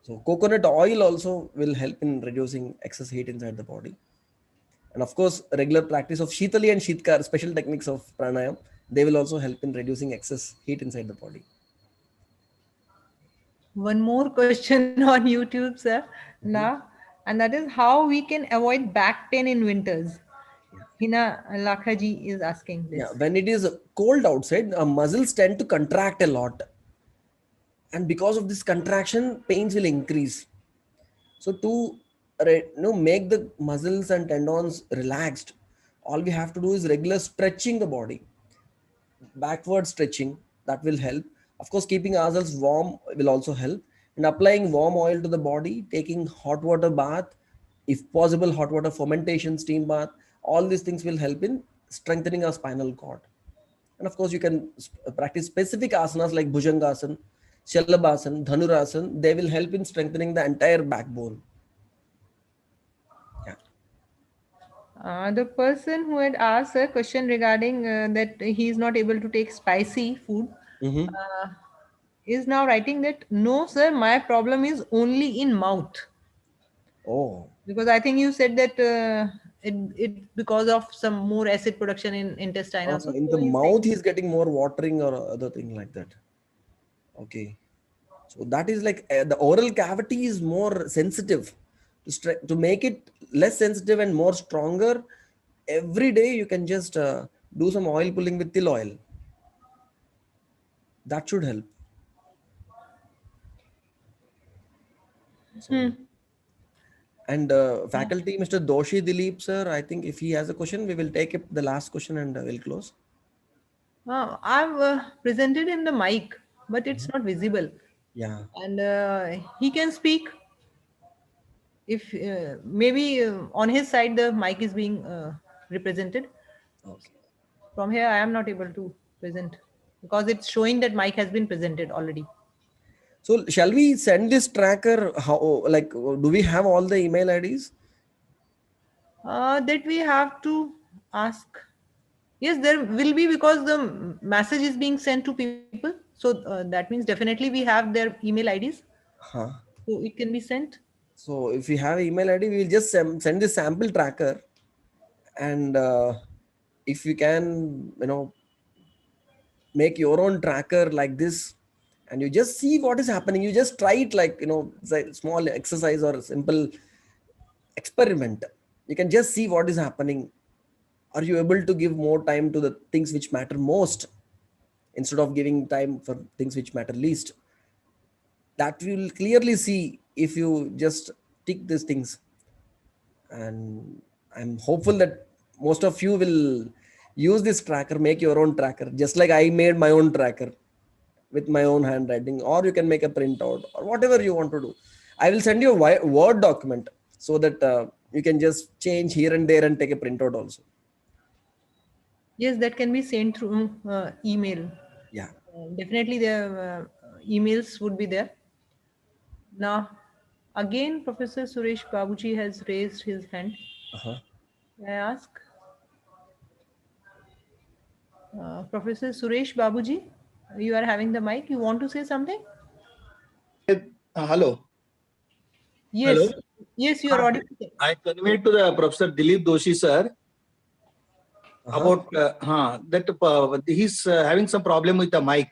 So coconut oil also will help in reducing excess heat inside the body. And of course, regular practice of Shitali and Shitkar, special techniques of pranayam, they will also help in reducing excess heat inside the body. One more question on YouTube, sir. Now, and that is how we can avoid back pain in winters. Hina Lakhaji is asking this. Yeah, when it is cold outside, muscles tend to contract a lot. And because of this contraction, pains will increase. So to make the muscles and tendons relaxed, all we have to do is regular stretching the body. Backward stretching, that will help. Of course, keeping ourselves warm will also help. And applying warm oil to the body, taking hot water bath, if possible, hot water fermentation, steam bath, all these things will help in strengthening our spinal cord. And of course, you can practice specific asanas like Bhujangasana, Shalabhasana, Dhanurasana. They will help in strengthening the entire backbone. The person who had asked a question regarding that he is not able to take spicy food is now writing that, no, sir, my problem is only in mouth. Oh. Because I think you said that it because of some more acid production in intestine also. In So the he's mouth, saying, he's getting more watering or other thing like that. Okay. So that is like the oral cavity is more sensitive. To make it less sensitive and more stronger, every day you can just do some oil pulling with till oil. That should help. So, and faculty, Mr. Doshi Dilip sir, I think if he has a question, we will take the last question and we'll close. I've presented him the mic, but it's not visible. Yeah. And he can speak. If maybe on his side the mic is being represented. Okay. From here I am not able to present because it's showing that mic has been presented already. So shall we send this tracker? How, like, do we have all the email IDs? That we have to ask. Yes, there will be, because the message is being sent to people. So that means definitely we have their email IDs. Huh. So it can be sent. So if we have email ID, we will just send this sample tracker. And if you can, make your own tracker like this, and you just see what is happening. You just try it, like, it's a small exercise or a simple experiment. You can just see what is happening. Are you able to give more time to the things which matter most instead of giving time for things which matter least? That we will clearly see if you just tick these things. And I'm hopeful that most of you will use this tracker, make your own tracker, just like I made my own tracker with my own handwriting, or you can make a printout or whatever you want to do. I will send you a Word document so that you can just change here and there and take a printout also. Yes, that can be sent through email. Yeah. Definitely the emails would be there. Now, again, Professor Suresh Babuji has raised his hand. May I ask? Professor Suresh Babuji, you are having the mic. You want to say something? Hello. Yes. Hello. Yes, you are audible. I conveyed to the Professor Dilip Doshi sir about that he's having some problem with the mic.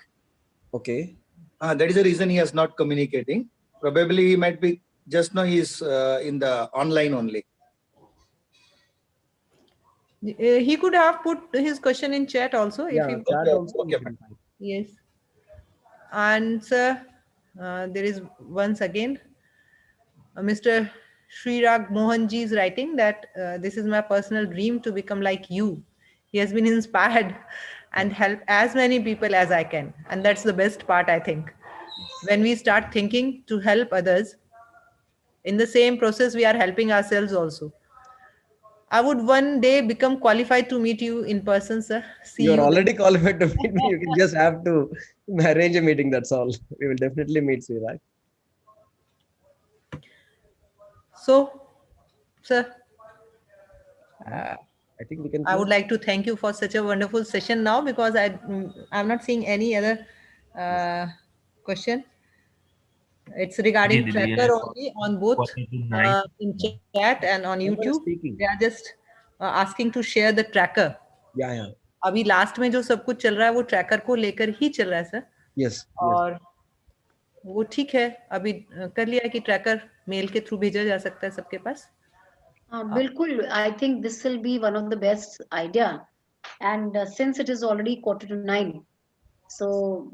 Okay. That is the reason he is not communicating. Probably he might be just now he's in the online only. He could have put his question in chat also. If he chat also. Okay. Yes. And sir, there is once again Mr. Srirag Mohanji is writing that this is my personal dream to become like you. He has been inspired and help as many people as I can. And that's the best part, I think. When we start thinking to help others, in the same process, we are helping ourselves also. I would one day become qualified to meet you in person, sir. You're already qualified to meet me. You can just have to arrange a meeting. That's all. We will definitely meet, Sriraj. So, sir, I think we can. I would like to thank you for such a wonderful session now, because I'm not seeing any other question. It's regarding tracker only on both in chat and on YouTube. They are just asking to share the tracker. Yeah. अभी last में जो सब कुछ चल रहा है वो tracker को लेकर ही चल रहा है सर. Yes. और वो ठीक है, अभी कर लिया है कि ट्रैकर मेल के थ्रू भेजा जा सकता है सबके पास. बिल्कुल, I think this will be one of the best idea, and since it is already 8:45, so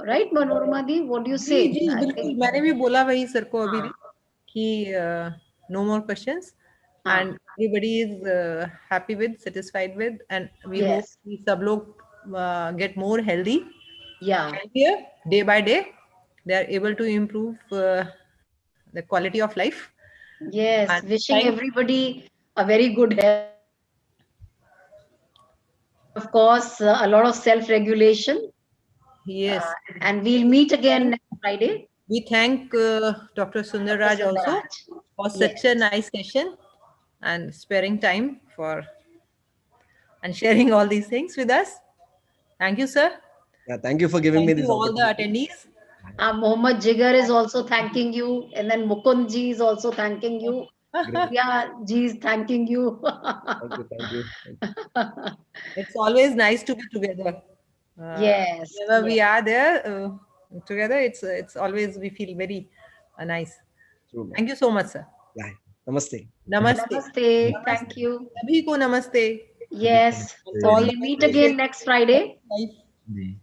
right, Manorama di, what do you say? जी बिल्कुल, मैंने भी बोला वही सर को अभी कि no more questions and everybody is happy with, satisfied with, and we hope कि सब लोग get more healthy. Yeah. Healthier day by day. They are able to improve the quality of life. Yes, and wishing everybody a very good health. Of course, a lot of self-regulation. Yes. And we'll meet again next Friday. We thank Dr. Sundaraj also for such a nice session and sparing time for and sharing all these things with us. Thank you, sir. Yeah, thank you for giving me this opportunity. All the attendees. Mohammad Jigar is also thanking you, and then Mukund ji is also thanking you. Yeah, G is thanking you. Thank you. Thank you. It's always nice to be together. Yes. Whenever we are there together, it's always we feel very nice. True. Thank you so much, sir. Yeah. Namaste. Namaste. Namaste. Thank you. Sabhi ko namaste. Yes. So All the we'll meet again next Friday. Ji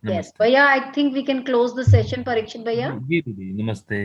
Yes. नमस्ते Bhaiya, I think we can close the session, Parikshit Bhaiya. जी दीदी नमस्ते